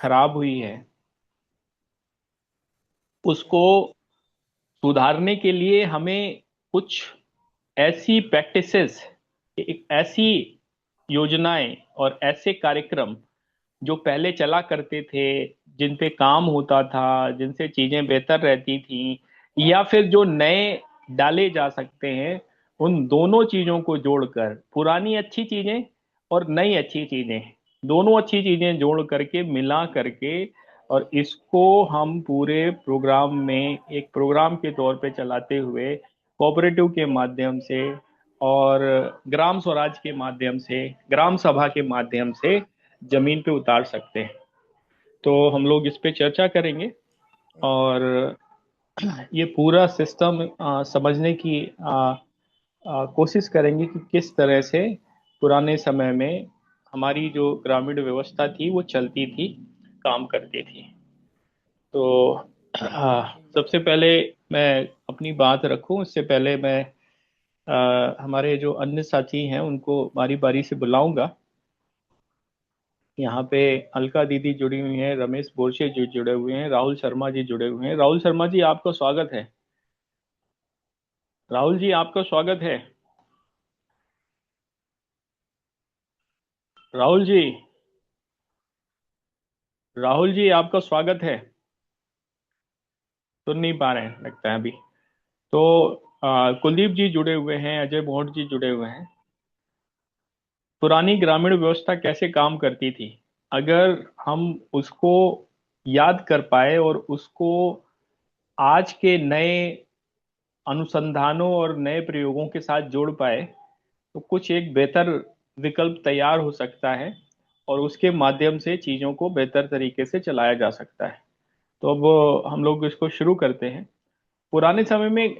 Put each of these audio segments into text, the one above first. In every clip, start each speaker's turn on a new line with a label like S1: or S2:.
S1: खराब हुई है उसको सुधारने के लिए हमें कुछ ऐसी प्रैक्टिसेस, एक ऐसी योजनाएं और ऐसे कार्यक्रम जो पहले चला करते थे, जिन पे काम होता था, जिनसे चीजें बेहतर रहती थी, या फिर जो नए डाले जा सकते हैं, उन दोनों चीजों को जोड़कर पुरानी अच्छी चीजें और नई अच्छी चीजें, दोनों अच्छी चीजें जोड़ करके मिला करके, और इसको हम पूरे प्रोग्राम में एक प्रोग्राम के तौर पे चलाते हुए कोऑपरेटिव के माध्यम से और ग्राम स्वराज के माध्यम से, ग्राम सभा के माध्यम से जमीन पे उतार सकते हैं। तो हम लोग इस पे चर्चा करेंगे और ये पूरा सिस्टम समझने की कोशिश करेंगे कि किस तरह से पुराने समय में हमारी जो ग्रामीण व्यवस्था थी वो चलती थी, काम करती थी। तो सबसे पहले मैं अपनी बात रखूं, इससे पहले मैं हमारे जो अन्य साथी हैं उनको बारी बारी से बुलाऊंगा। यहाँ पे अलका दीदी जुड़ी हुई हैं, रमेश बोरसे जी जुड़े हुए हैं, राहुल शर्मा जी जुड़े हुए हैं। राहुल शर्मा जी, आपका स्वागत है। राहुल जी, आपका स्वागत है। राहुल जी, राहुल जी, आपका स्वागत है। सुन नहीं पा रहे हैं लगता है अभी। तो कुलदीप जी जुड़े हुए हैं, अजय भोट जी जुड़े हुए हैं। पुरानी ग्रामीण व्यवस्था कैसे काम करती थी, अगर हम उसको याद कर पाए और उसको आज के नए अनुसंधानों और नए प्रयोगों के साथ जोड़ पाए, तो कुछ एक बेहतर विकल्प तैयार हो सकता है और उसके माध्यम से चीजों को बेहतर तरीके से चलाया जा सकता है। तो अब हम लोग इसको शुरू करते हैं। पुराने समय में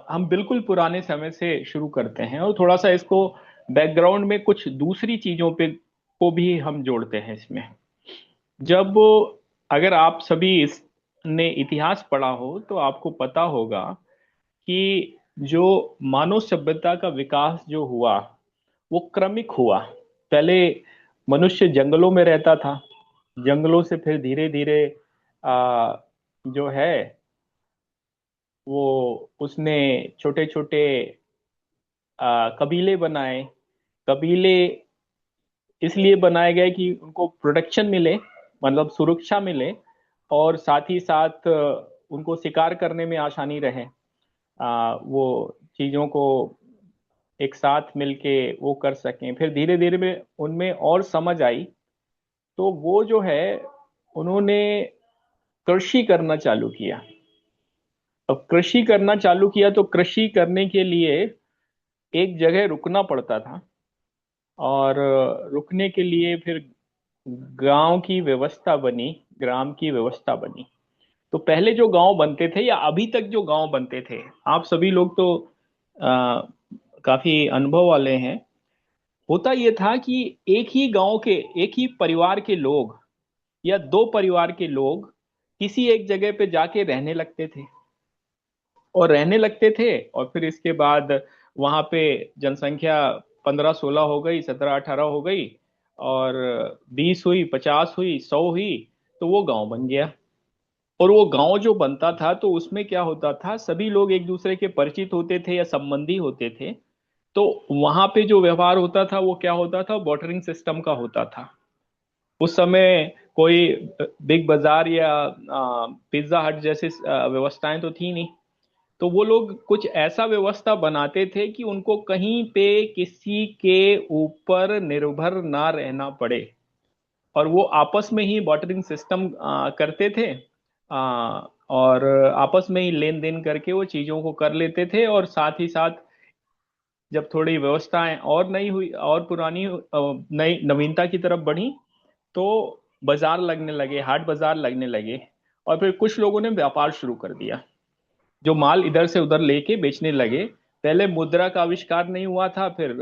S1: हम बिल्कुल पुराने समय से शुरू करते हैं और थोड़ा सा इसको बैकग्राउंड में कुछ दूसरी चीजों पे को भी हम जोड़ते हैं इसमें। जब, अगर आप सभी इसने इतिहास पढ़ा हो तो आपको पता होगा कि जो मानव सभ्यता का विकास जो हुआ वो क्रमिक हुआ। पहले मनुष्य जंगलों में रहता था, जंगलों से फिर धीरे धीरे जो है वो उसने छोटे छोटे कबीले बनाए। कबीले इसलिए बनाए गए कि उनको प्रोटेक्शन मिले, मतलब सुरक्षा मिले, और साथ ही साथ उनको शिकार करने में आसानी रहे। वो चीजों को एक साथ मिलके वो कर सकें। फिर धीरे धीरे में उनमें और समझ आई, तो वो जो है उन्होंने कृषि करना चालू किया। अब कृषि करना चालू किया तो कृषि करने के लिए एक जगह रुकना पड़ता था, और रुकने के लिए फिर गांव की व्यवस्था बनी, ग्राम की व्यवस्था बनी। तो पहले जो गांव बनते थे या अभी तक जो गांव बनते थे, आप सभी लोग तो आ, काफी अनुभव वाले हैं। होता ये था कि एक ही गांव के, एक ही परिवार के लोग या दो परिवार के लोग किसी एक जगह पे जाके रहने लगते थे और रहने लगते थे, और फिर इसके बाद वहां पे जनसंख्या 15-16 हो गई, 17-18 हो गई, और 20 हुई, 50 हुई, 100 हुई, तो वो गांव बन गया। और वो गांव जो बनता था तो उसमें क्या होता था, सभी लोग एक दूसरे के परिचित होते थे या संबंधी होते थे। तो वहां पे जो व्यवहार होता था वो क्या होता था, बॉर्टरिंग सिस्टम का होता था। उस समय कोई बिग बाजार या पिज्जा हट जैसी व्यवस्थाएं तो थी नहीं। तो वो लोग कुछ ऐसा व्यवस्था बनाते थे कि उनको कहीं पे किसी के ऊपर निर्भर ना रहना पड़े, और वो आपस में ही बॉर्टरिंग सिस्टम करते थे। और आपस में ही लेन देन करके वो चीजों को कर लेते थे, और साथ ही साथ जब थोड़ी व्यवस्थाएं और नई हुई और पुरानी नई नवीनता की तरफ बढ़ी, तो बाजार लगने लगे, हाट बाजार लगने लगे, और फिर कुछ लोगों ने व्यापार शुरू कर दिया, जो माल इधर से उधर लेके बेचने लगे। पहले मुद्रा का आविष्कार नहीं हुआ था, फिर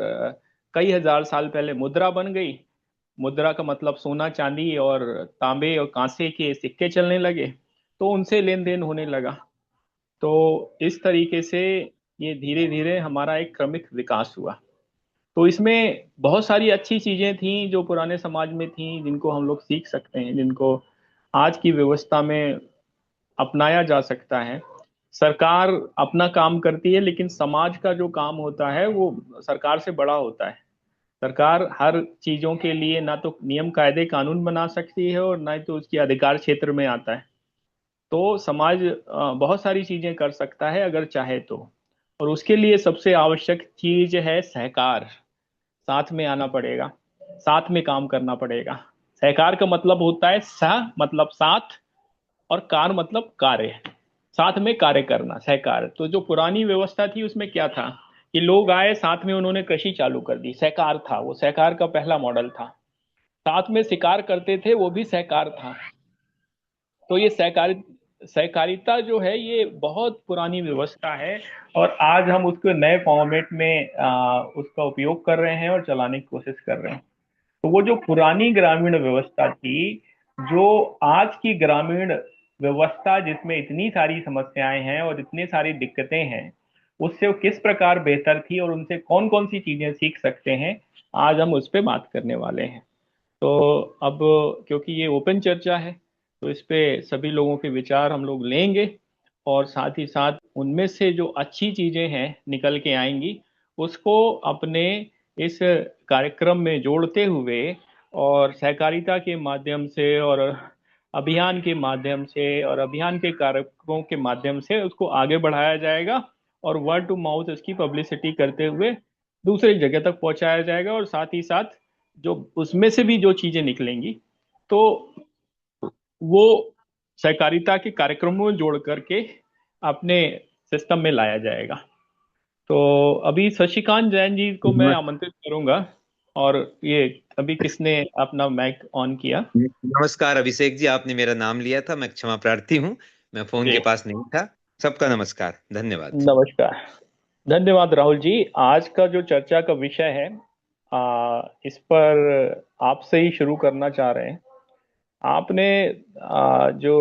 S1: कई हजार साल पहले मुद्रा बन गई। मुद्रा का मतलब सोना चांदी और तांबे और कांसे के सिक्के चलने लगे, तो उनसे लेन देन होने लगा। तो इस तरीके से ये धीरे धीरे हमारा एक क्रमिक विकास हुआ। तो इसमें बहुत सारी अच्छी चीजें थी जो पुराने समाज में थी, जिनको हम लोग सीख सकते हैं, जिनको आज की व्यवस्था में अपनाया जा सकता है। सरकार अपना काम करती है, लेकिन समाज का जो काम होता है वो सरकार से बड़ा होता है। सरकार हर चीजों के लिए ना तो नियम कायदे कानून बना सकती है और ना ही तो उसकी अधिकार क्षेत्र में आता है। तो समाज बहुत सारी चीजें कर सकता है अगर चाहे तो। और उसके लिए सबसे आवश्यक चीज है सहकार। साथ में आना पड़ेगा, साथ में काम करना पड़ेगा। सहकार का मतलब होता है सह मतलब साथ, और कार मतलब कार्य। साथ में कार्य करना, सहकार। तो जो पुरानी व्यवस्था थी उसमें क्या था कि लोग आए साथ में, उन्होंने कृषि चालू कर दी, सहकार था वो, सहकार का पहला मॉडल था। साथ में शिकार करते थे, वो भी सहकार था। तो ये सहकारिता जो है ये बहुत पुरानी व्यवस्था है। और आज हम उसको नए फॉर्मेट में उसका उपयोग कर रहे हैं और चलाने की कोशिश कर रहे हैं। तो वो जो पुरानी ग्रामीण व्यवस्था थी, जो आज की ग्रामीण व्यवस्था जिसमें इतनी सारी समस्याएं हैं और इतनी सारी दिक्कतें हैं, उससे वो किस प्रकार बेहतर थी और उनसे कौन कौन सी चीजें सीख सकते हैं, आज हम उस पर बात करने वाले हैं। तो अब क्योंकि ये ओपन चर्चा है, तो इस पे सभी लोगों के विचार हम लोग लेंगे, और साथ ही साथ उनमें से जो अच्छी चीजें हैं निकल के आएंगी, उसको अपने इस कार्यक्रम में जोड़ते हुए और सहकारिता के माध्यम से और अभियान के माध्यम से और अभियान के कार्यक्रमों के माध्यम से उसको आगे बढ़ाया जाएगा। और वर्ड टू माउथ इसकी पब्लिसिटी करते हुए दूसरी जगह तक पहुंचाया जाएगा। और साथ ही साथ जो उसमें से भी जो चीजें निकलेंगी, तो वो सहकारिता के कार्यक्रमों में जोड़ करके अपने सिस्टम में लाया जाएगा। तो अभी शशिकांत जैन जी को मैं आमंत्रित करूंगा। और ये अभी किसने अपना माइक ऑन किया?
S2: नमस्कार अभिषेक जी, आपने मेरा नाम लिया था। मैं क्षमा प्रार्थी हूँ, मैं फोन
S1: जी,
S2: के पास नहीं था। सबका नमस्कार, धन्यवाद।
S1: नमस्कार। धन्यवाद राहुल जी। आज का जो चर्चा का विषय है, इस पर आपसे ही शुरू करना चाह रहे हैं। आपने जो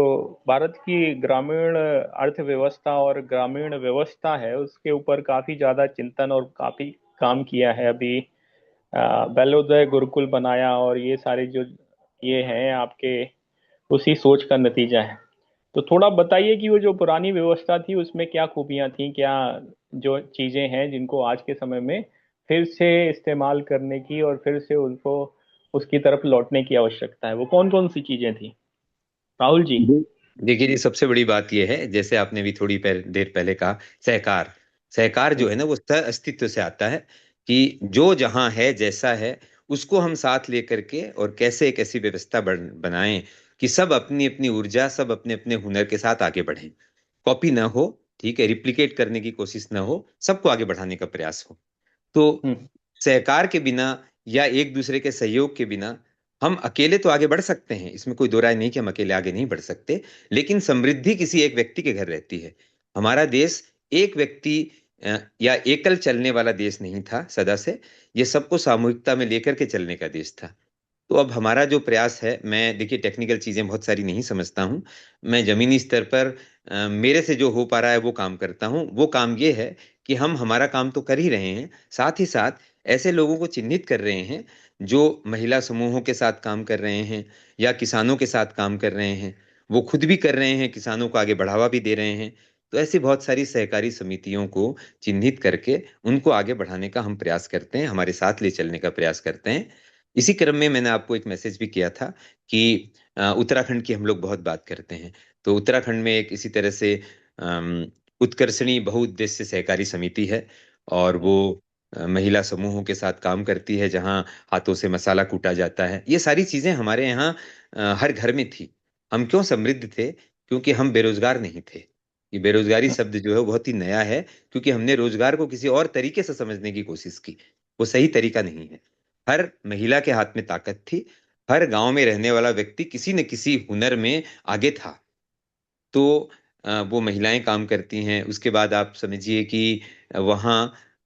S1: भारत की ग्रामीण अर्थव्यवस्था और ग्रामीण व्यवस्था है उसके ऊपर काफी ज्यादा चिंतन और काफी काम किया है। अभी बैलोदय गुरुकुल बनाया, और ये सारे जो ये हैं आपके उसी सोच का नतीजा है। तो थोड़ा बताइए कि वो जो पुरानी व्यवस्था थी उसमें क्या खूबियां थी, क्या जो चीजें हैं जिनको आज के समय में फिर से इस्तेमाल करने की और फिर से उनको उसकी तरफ लौटने की आवश्यकता है, वो कौन कौन सी चीजें थी, राहुल जी?
S2: जी। देखिए जी, सबसे बड़ी बात यह है, जैसे आपने भी थोड़ी देर पहले कहा, सहकार। सहकार जो है ना, वो सह अस्तित्व से आता है कि जो जहां है जैसा है उसको हम साथ लेकर के और कैसे एक ऐसी व्यवस्था बनाएं कि सब अपनी अपनी ऊर्जा, सब अपने अपने हुनर के साथ आगे बढ़ें। कॉपी ना हो, ठीक है, रिप्लिकेट करने की कोशिश ना हो, सबको आगे बढ़ाने का प्रयास हो। तो
S1: हम्म।
S2: सहकार के बिना या एक दूसरे के सहयोग के बिना हम अकेले तो आगे बढ़ सकते हैं, इसमें कोई दो राय नहीं कि हम अकेले आगे नहीं बढ़ सकते। लेकिन समृद्धि किसी एक व्यक्ति के घर रहती है। हमारा देश एक व्यक्ति या एकल चलने वाला देश नहीं था सदा से। ये सबको सामूहिकता में लेकर के चलने का देश था। तो अब हमारा जो प्रयास है, मैं देखिए टेक्निकल चीजें बहुत सारी नहीं समझता हूँ। मैं जमीनी स्तर पर मेरे से जो हो पा रहा है वो काम करता हूँ। वो काम ये है कि हम हमारा काम तो कर ही रहे हैं, साथ ही साथ ऐसे लोगों को चिन्हित कर रहे हैं जो महिला समूहों के साथ काम कर रहे हैं या किसानों के साथ काम कर रहे हैं। वो खुद भी कर रहे हैं, किसानों को आगे बढ़ावा भी दे रहे हैं। तो ऐसी बहुत सारी सहकारी समितियों को चिन्हित करके उनको आगे बढ़ाने का हम प्रयास करते हैं, हमारे साथ ले चलने का प्रयास करते हैं। इसी क्रम में मैंने आपको एक मैसेज भी किया था कि उत्तराखंड की हम लोग बहुत बात करते हैं। तो उत्तराखंड में एक इसी तरह से उत्कर्षणी बहुउद्देश्य सहकारी समिति है, और वो महिला समूहों के साथ काम करती है, जहां हाथों से मसाला कूटा जाता है। ये सारी चीजें हमारे यहाँ हर घर में थी। हम क्यों समृद्ध थे? क्योंकि हम बेरोजगार नहीं थे। ये बेरोजगारी शब्द जो है वो बहुत ही नया है, क्योंकि हमने रोजगार को किसी और तरीके से समझने की कोशिश की। वो सही तरीका नहीं है। हर महिला के हाथ में ताकत थी। हर गांव में रहने वाला व्यक्ति किसी न किसी हुनर में आगे था। तो वो महिलाएं काम करती हैं। उसके बाद आप समझिए कि वहाँ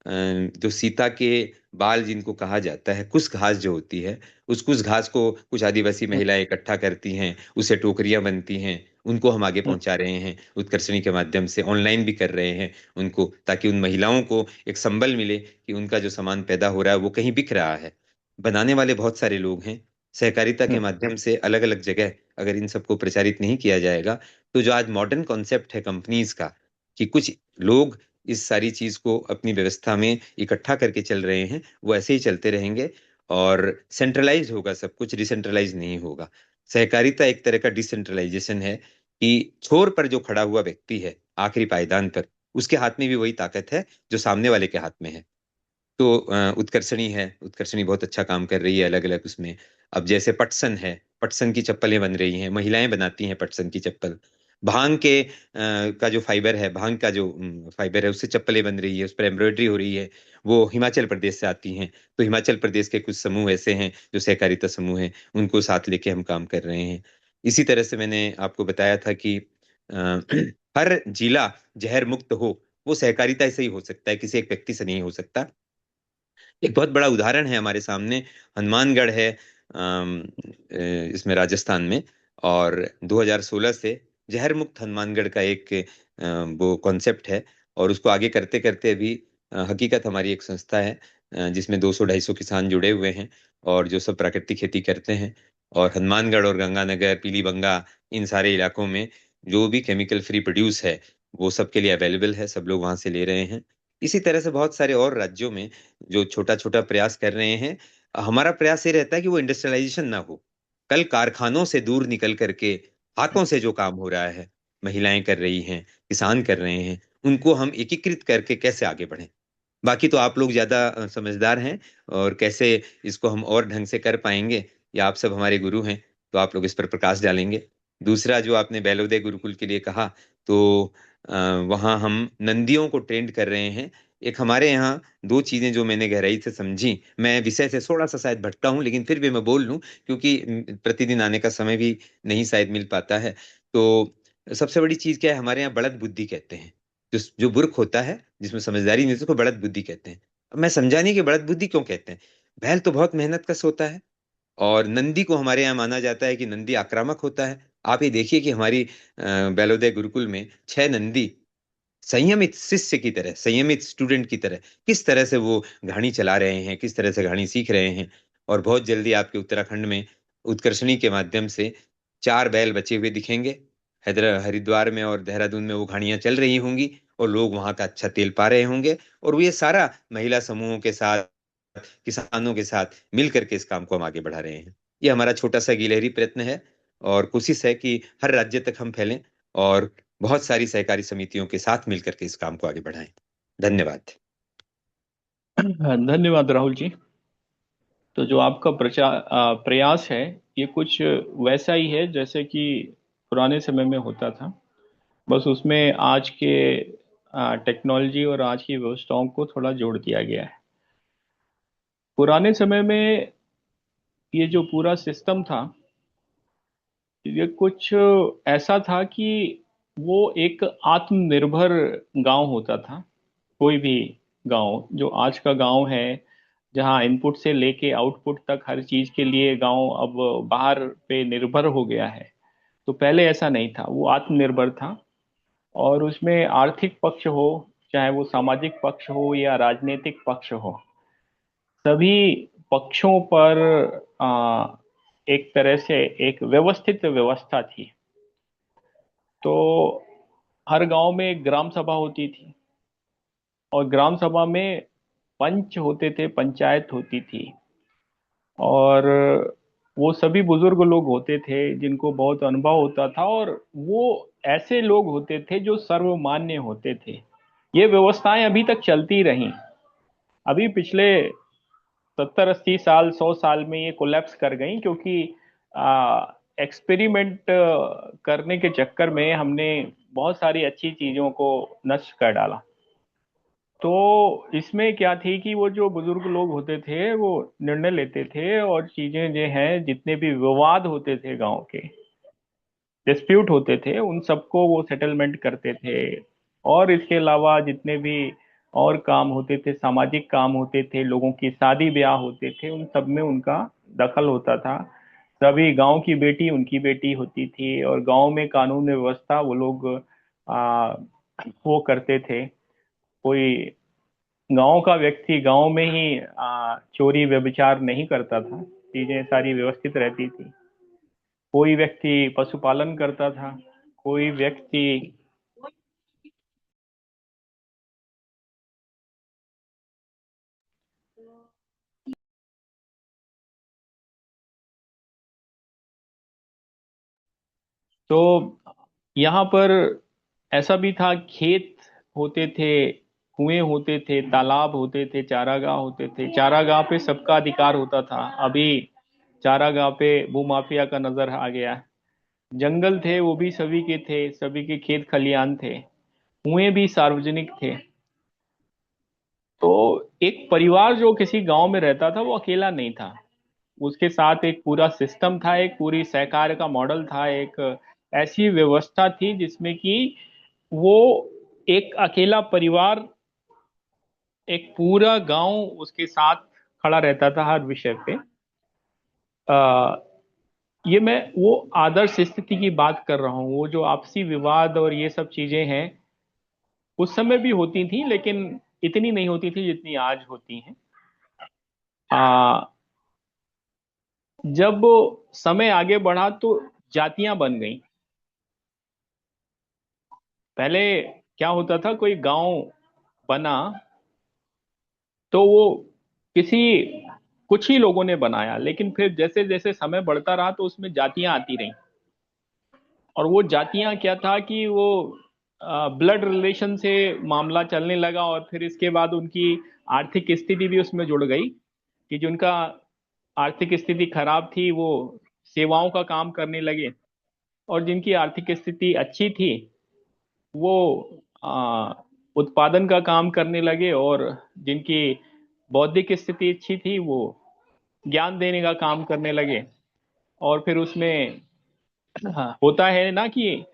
S2: जो सीता के बाल जिनको कहा जाता है, कुछ घास जो होती है, उस कुछ घास को कुछ आदिवासी
S1: हम्म,
S2: महिलाएं इकट्ठा करती हैं, उससे टोकरियां बनती हैं, उनको हम आगे
S1: हम्म,
S2: पहुंचा रहे हैं उत्कर्षणी के माध्यम से, ऑनलाइन भी कर रहे हैं उनको, ताकि उन महिलाओं को एक संबल मिले कि उनका जो सामान पैदा हो रहा है वो कहीं बिक रहा है। बनाने वाले बहुत सारे लोग हैं। सहकारिता के
S1: हम्म,
S2: माध्यम से अलग अलग जगह अगर इन सबको प्रचारित नहीं किया जाएगा, तो जो आज मॉडर्न कॉन्सेप्ट है कंपनीज का, कि कुछ लोग इस सारी चीज को अपनी व्यवस्था में इकट्ठा करके चल रहे हैं, वो ऐसे ही चलते रहेंगे। और सेंट्रलाइज होगा सब कुछ, डिसेंट्रलाइज नहीं होगा। सहकारिता एक तरह का डिसेंट्रलाइजेशन है, कि छोर पर जो खड़ा हुआ व्यक्ति है, आखिरी पायदान पर, उसके हाथ में भी वही ताकत है जो सामने वाले के हाथ में है। तो उत्कर्षणी है, उत्कर्षणी बहुत अच्छा काम कर रही है अलग अलग उसमें। अब जैसे पटसन है, पटसन की चप्पलें बन रही हैं, महिलाएं बनाती हैं पटसन की चप्पल। भांग के का जो फाइबर है, भांग का जो फाइबर है, उससे चप्पलें बन रही है, उस पर एम्ब्रॉयडरी हो रही है, वो हिमाचल प्रदेश से आती हैं। तो हिमाचल प्रदेश के कुछ समूह ऐसे हैं जो सहकारिता समूह हैं, उनको साथ लेके हम काम कर रहे हैं। इसी तरह से मैंने आपको बताया था कि अ, हर जिला जहर मुक्त हो, वो सहकारिता से ही हो सकता है, किसी एक व्यक्ति से नहीं हो सकता। एक बहुत बड़ा उदाहरण है हमारे सामने, हनुमानगढ़ है, इसमें राजस्थान में। और 2016 से जहर मुक्त हनुमानगढ़ का एक वो कॉन्सेप्ट है, और उसको आगे करते करते अभी हकीकत हमारी एक संस्था है, जिसमें 200-250 किसान जुड़े हुए हैं, और जो सब प्राकृतिक खेती करते हैं। और हनुमानगढ़ और गंगानगर, पीलीबंगा, इन सारे इलाकों में जो भी केमिकल फ्री प्रोड्यूस है, वो सबके लिए अवेलेबल है, सब लोग वहां से ले रहे हैं। इसी तरह से बहुत सारे और राज्यों में जो छोटा छोटा प्रयास कर रहे हैं। हमारा प्रयास ये रहता है कि वो इंडस्ट्रियलाइजेशन ना हो, कल कारखानों से दूर निकल करके हाथों से जो काम हो रहा है, महिलाएं कर रही हैं, किसान कर रहे हैं, उनको हम एकीकृत करके कैसे आगे बढ़ें। बाकी तो आप लोग ज्यादा समझदार हैं, और कैसे इसको हम और ढंग से कर पाएंगे, या आप सब हमारे गुरु हैं, तो आप लोग इस पर प्रकाश डालेंगे। दूसरा जो आपने बैलोदय गुरुकुल के लिए कहा, तो अ, वहाँ हम नंदियों को ट्रेंड कर रहे हैं। एक हमारे यहाँ दो चीजें जो मैंने गहराई से समझी, मैं विषय से थोड़ा सा शायद भटका हूँ, लेकिन फिर भी मैं बोल लूँ, क्योंकि प्रतिदिन आने का समय भी नहीं शायद मिल पाता है। तो सबसे बड़ी चीज क्या है, हमारे यहाँ बढ़त बुद्धि कहते हैं। जो जो बुर्क होता है, जिसमें समझदारी नहीं होती, उसको बढ़त बुद्धि कहते हैं। अब मैं समझा नहीं कि बढ़त बुद्धि क्यों कहते हैं। बैल तो बहुत मेहनत कश होता है, और नंदी को हमारे यहाँ माना जाता है कि नंदी आक्रामक होता है। आप ये देखिए कि हमारी बैलोदय गुरुकुल में 6 नंदी संयमित शिष्य की तरह, संयमित स्टूडेंट की तरह, किस तरह से वो घानी चला रहे हैं, किस तरह से घानी सीख रहे हैं। और बहुत जल्दी आपके उत्तराखंड में उत्कर्षणी के माध्यम से 4 बैल बचे हुए दिखेंगे। हरिद्वार में और देहरादून में वो घानियां चल रही होंगी, और लोग वहां का अच्छा तेल पा रहे होंगे। और वो ये सारा महिला समूहों के साथ, किसानों के साथ मिल करके इस काम को हम आगे बढ़ा रहे हैं। ये हमारा छोटा सा गिलहरी प्रयत्न है, और कोशिश है कि हर राज्य तक हम फैलें, और बहुत सारी सहकारी समितियों के साथ मिलकर के इस काम को आगे बढ़ाएं। धन्यवाद।
S1: धन्यवाद राहुल जी। तो जो आपका प्रयास है, ये कुछ वैसा ही है जैसे कि पुराने समय में होता था। बस उसमें आज के टेक्नोलॉजी और आज की व्यवस्थाओं को थोड़ा जोड़ दिया गया है। पुराने समय में ये जो पूरा सिस्टम था, ये कुछ ऐसा था कि वो एक आत्मनिर्भर गांव होता था। कोई भी गांव, जो आज का गांव है, जहां इनपुट से लेके आउटपुट तक हर चीज के लिए गांव अब बाहर पे निर्भर हो गया है, तो पहले ऐसा नहीं था, वो आत्मनिर्भर था। और उसमें आर्थिक पक्ष हो, चाहे वो सामाजिक पक्ष हो या राजनीतिक पक्ष हो, सभी पक्षों पर एक तरह से एक व्यवस्थित व्यवस्था थी। तो हर गांव में एक ग्राम सभा होती थी, और ग्राम सभा में पंच होते थे, पंचायत होती थी। और वो सभी बुजुर्ग लोग होते थे जिनको बहुत अनुभव होता था, और वो ऐसे लोग होते थे जो सर्वमान्य होते थे। ये व्यवस्थाएं अभी तक चलती रहीं। अभी पिछले 70-80 साल, 100 साल में ये कोलैप्स कर गई, क्योंकि एक्सपेरिमेंट करने के चक्कर में हमने बहुत सारी अच्छी चीजों को नष्ट कर डाला। तो इसमें क्या थी कि वो जो बुजुर्ग लोग होते थे वो निर्णय लेते थे, और चीजें जो हैं, जितने भी विवाद होते थे गांव के, डिस्प्यूट होते थे, उन सबको वो सेटलमेंट करते थे। और इसके अलावा जितने भी और काम होते थे, सामाजिक काम होते थे, लोगों की शादी ब्याह होते थे, उन सब में उनका दखल होता था। सभी गांव की बेटी उनकी बेटी होती थी, और गांव में कानून व्यवस्था वो लोग आ, वो करते थे। कोई गांव का व्यक्ति गांव में ही चोरी व्यभिचार नहीं करता था, चीजें सारी व्यवस्थित रहती थी। कोई व्यक्ति पशुपालन करता था, कोई व्यक्ति। तो यहाँ पर ऐसा भी था, खेत होते थे, कुएं होते थे, तालाब होते थे, चारागाह होते थे। चारागाह पे सबका अधिकार होता था। अभी चारागाह पे भूमाफिया का नजर आ गया है। जंगल थे, वो भी सभी के थे, सभी के खेत खलियान थे। कुएं भी सार्वजनिक थे। तो एक परिवार जो किसी गांव में रहता था वो अकेला नहीं था। उसके साथ एक पूरा सिस्टम था, एक पूरी सहकार का मॉडल था, एक ऐसी व्यवस्था थी जिसमें कि वो एक अकेला परिवार, एक पूरा गांव उसके साथ खड़ा रहता था हर विषय पे। आ, ये मैं वो आदर्श स्थिति की बात कर रहा हूँ। वो जो आपसी विवाद और ये सब चीजें हैं, उस समय भी होती थी, लेकिन इतनी नहीं होती थी जितनी आज होती हैं। आ, जब समय आगे बढ़ा तो जातियां बन गई। पहले क्या होता था, कोई गांव बना तो वो किसी कुछ ही लोगों ने बनाया, लेकिन फिर जैसे जैसे समय बढ़ता रहा तो उसमें जातियां आती रहीं। और वो जातियां क्या था कि वो ब्लड रिलेशन से मामला चलने लगा, और फिर इसके बाद उनकी आर्थिक स्थिति भी उसमें जुड़ गई, कि जिनका आर्थिक स्थिति खराब थी वो सेवाओं का काम करने लगे, और जिनकी आर्थिक स्थिति अच्छी थी वो आ, उत्पादन का काम करने लगे, और जिनकी बौद्धिक स्थिति अच्छी थी वो ज्ञान देने का काम करने लगे। और फिर उसमें हाँ, होता है ना कि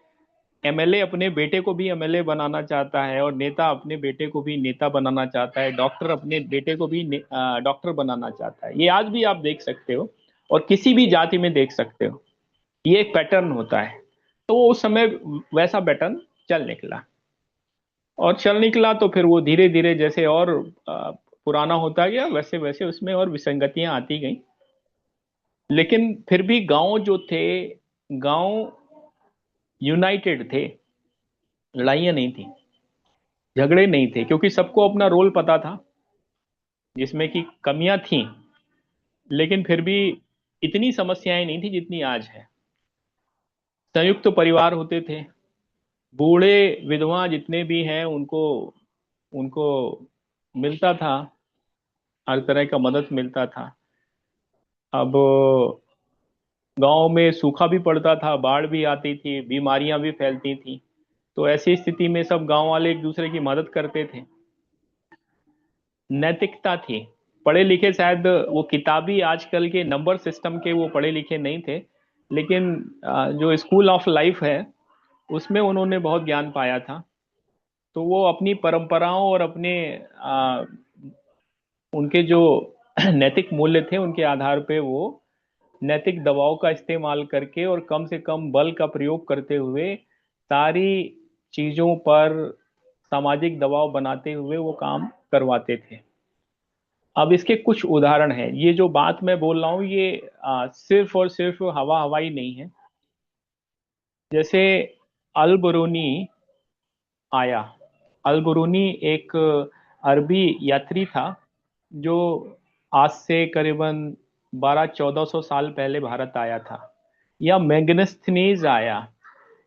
S1: एमएलए अपने बेटे को भी एमएलए बनाना चाहता है, और नेता अपने बेटे को भी नेता बनाना चाहता है, डॉक्टर अपने बेटे को भी डॉक्टर बनाना चाहता है। ये आज भी आप देख सकते हो, और किसी भी जाति में देख सकते हो। ये एक पैटर्न होता है। तो उस समय वैसा पैटर्न चल निकला, और चल निकला तो फिर वो धीरे धीरे जैसे और पुराना होता गया, वैसे वैसे उसमें और विसंगतियां आती गई। लेकिन फिर भी गांव जो थे, गांव यूनाइटेड थे। लड़ाइयाँ नहीं थी, झगड़े नहीं थे, क्योंकि सबको अपना रोल पता था, जिसमें कि कमियां थी, लेकिन फिर भी इतनी समस्याएं नहीं थी जितनी आज है। संयुक्त परिवार होते थे। बूढ़े विधवा जितने भी हैं उनको उनको मिलता था, हर तरह का मदद मिलता था। अब गांव में सूखा भी पड़ता था, बाढ़ भी आती थी, बीमारियां भी फैलती थी। तो ऐसी स्थिति में सब गांव वाले एक दूसरे की मदद करते थे। नैतिकता थी। पढ़े लिखे शायद वो किताबी आजकल के नंबर सिस्टम के वो पढ़े लिखे नहीं थे, लेकिन जो स्कूल ऑफ लाइफ है उसमें उन्होंने बहुत ज्ञान पाया था। तो वो अपनी परंपराओं और अपने उनके जो नैतिक मूल्य थे उनके आधार पे वो नैतिक दबाव का इस्तेमाल करके और कम से कम बल का प्रयोग करते हुए सारी चीजों पर सामाजिक दबाव बनाते हुए वो काम करवाते थे। अब इसके कुछ उदाहरण हैं। ये जो बात मैं बोल रहा हूँ ये सिर्फ और सिर्फ हवा हवाई नहीं है। जैसे अल बरूनी आया। अल बरूनी एक अरबी यात्री था, जो आज से करीबन 1200-1400 साल पहले भारत आया था। या मैग्नस्थनीज आया,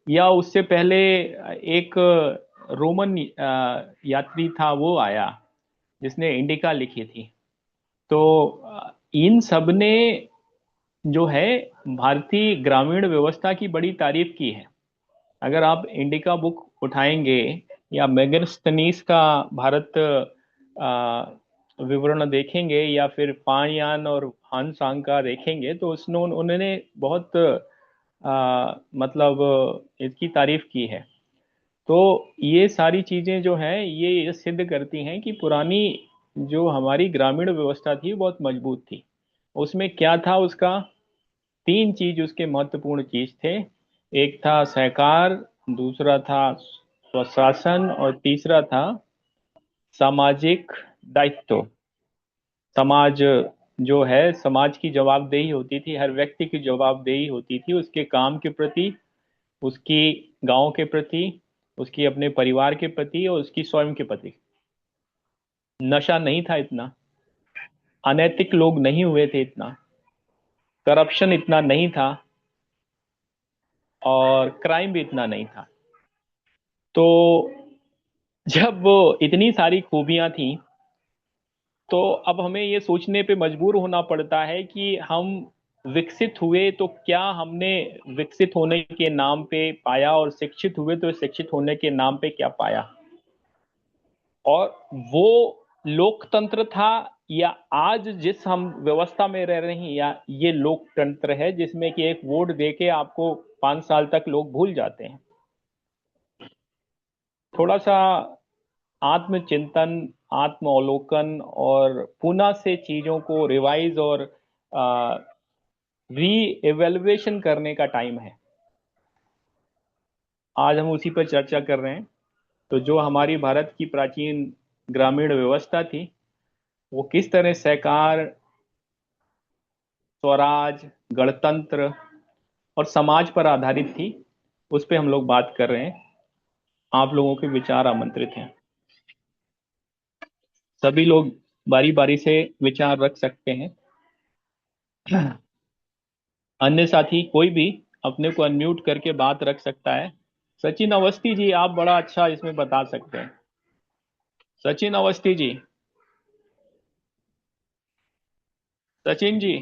S1: या उससे पहले एक रोमन यात्री था वो आया, जिसने इंडिका लिखी थी। तो इन सब ने जो है भारतीय ग्रामीण व्यवस्था की बड़ी तारीफ की है। अगर आप इंडिका बुक उठाएंगे या मेगस्थनीज का भारत विवरण देखेंगे, या फिर पाणियान और हान सांग का देखेंगे, तो उसने उन्होंने बहुत मतलब इसकी तारीफ की है। तो ये सारी चीजें जो हैं ये सिद्ध करती हैं कि पुरानी जो हमारी ग्रामीण व्यवस्था थी बहुत मजबूत थी। उसमें क्या था उसका, तीन चीज उसके महत्वपूर्ण चीज थे। एक था सहकार, दूसरा था स्वशासन, और तीसरा था सामाजिक दायित्व। समाज जो है, समाज की जवाबदेही होती थी, हर व्यक्ति की जवाबदेही होती थी उसके काम के प्रति, उसकी गांव के प्रति, उसकी अपने परिवार के प्रति और उसकी स्वयं के प्रति। नशा नहीं था इतना, अनैतिक लोग नहीं हुए थे इतना, करप्शन इतना नहीं था, और क्राइम भी इतना नहीं था। तो जब वो इतनी सारी खूबियां थी, तो अब हमें ये सोचने पे मजबूर होना पड़ता है कि हम विकसित हुए तो क्या हमने विकसित होने के नाम पे पाया, और शिक्षित हुए तो शिक्षित होने के नाम पे क्या पाया। और वो लोकतंत्र था, या आज जिस हम व्यवस्था में रह रहे हैं, या ये लोकतंत्र है जिसमें कि एक वोट देके आपको 5 साल तक लोग भूल जाते हैं। थोड़ा सा आत्मचिंतन, आत्म अवलोकन और पुनः से चीजों को रिवाइज और री एवेल्युएशन करने का टाइम है। आज हम उसी पर चर्चा कर रहे हैं। तो जो हमारी भारत की प्राचीन ग्रामीण व्यवस्था थी, वो किस तरह सहकार, स्वराज, गणतंत्र और समाज पर आधारित थी, उस पे हम लोग बात कर रहे हैं। आप लोगों के विचार आमंत्रित हैं। सभी लोग बारी बारी से विचार रख सकते हैं। अन्य साथी कोई भी अपने को अनम्यूट करके बात रख सकता है। सचिन अवस्थी जी, आप बड़ा अच्छा इसमें बता सकते हैं। सचिन अवस्थी जी, सचिन जी,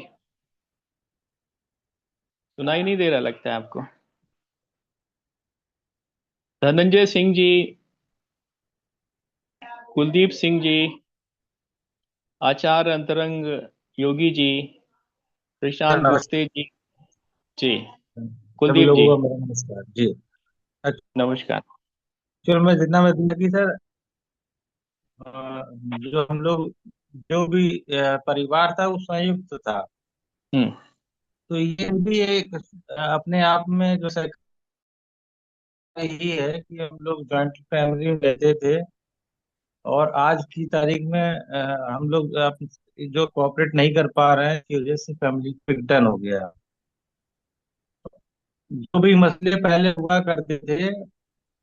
S1: सुनाई नहीं दे रहा लगता है आपको। धनंजय सिंह जी, कुलदीप सिंह जी, आचार्य अंतरंग योगी जी,
S3: सर
S1: प्रशांत
S3: नमस्कार।
S1: गुप्ते जी। जी,
S3: सभी
S1: कुलदीप जी,
S3: लोगों को मेरा नमस्कार जी।
S1: नमस्कार।
S3: एक्चुअल में जितना मैं देखा कि सर, अ, जो हम लोग जो भी परिवार था वो संयुक्त था।
S1: हम्म।
S3: तो ये भी एक अपने आप में जो सरकार ही है कि हम लोग जॉइंट फैमिली में रहते थे, और आज की तारीख में हम लोग जो कोऑपरेट नहीं कर पा रहे हैं की वजह से फैमिली ब्रेकडाउन हो गया। जो भी मसले पहले हुआ करते थे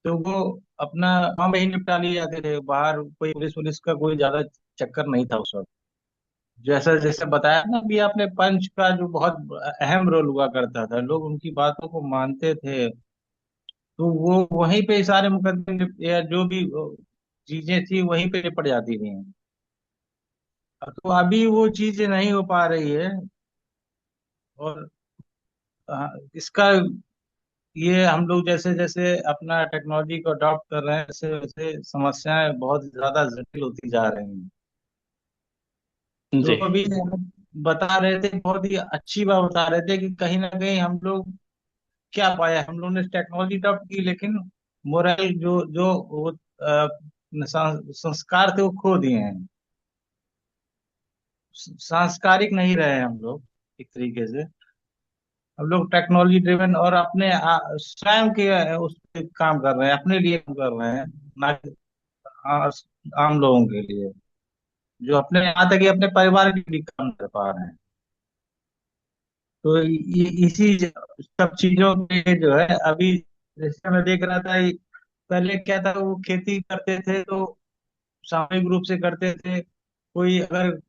S3: तो वो अपना गाँव में ही निपटा लिए जाते थे, बाहर कोई पुलिस पुलिस का कोई ज्यादा चक्कर नहीं था उस वक्त। जैसा जैसे बताया ना भी आपने, पंच का जो बहुत अहम रोल हुआ करता था, लोग उनकी बातों को मानते थे। तो वो वहीं पे सारे मुकदमे या जो भी चीजें थी वहीं पे निपट जाती थी। तो अभी वो चीज नहीं हो पा रही है। और इसका ये हम लोग जैसे जैसे अपना टेक्नोलॉजी को अडॉप्ट कर रहे हैं, वैसे वैसे समस्याएं बहुत ज्यादा जटिल होती जा रही हैं। तो
S1: जी,
S3: अभी हम बता रहे थे, बहुत ही अच्छी बात बता रहे थे कि कहीं ना कहीं हम लोग क्या पाया, हम लोग ने टेक्नोलॉजी अडॉप्ट की लेकिन मोरल जो जो वो संस्कार थे वो खो दिए हैं। सांस्कारिक नहीं रहे हम लोग एक तरीके से। हम लोग टेक्नोलॉजी ड्रिवन और अपने स्वयं के उस पे काम कर रहे हैं, अपने लिए काम कर रहे हैं, ना कि आ- आम लोगों के लिए, जो अपने यहाँ तक कि अपने परिवार के लिए काम कर पा रहे हैं। तो इसी सब चीजों के जो है अभी, जैसे मैं देख रहा था पहले क्या था, वो खेती करते थे तो सामूहिक रूप से करते थे। कोई अगर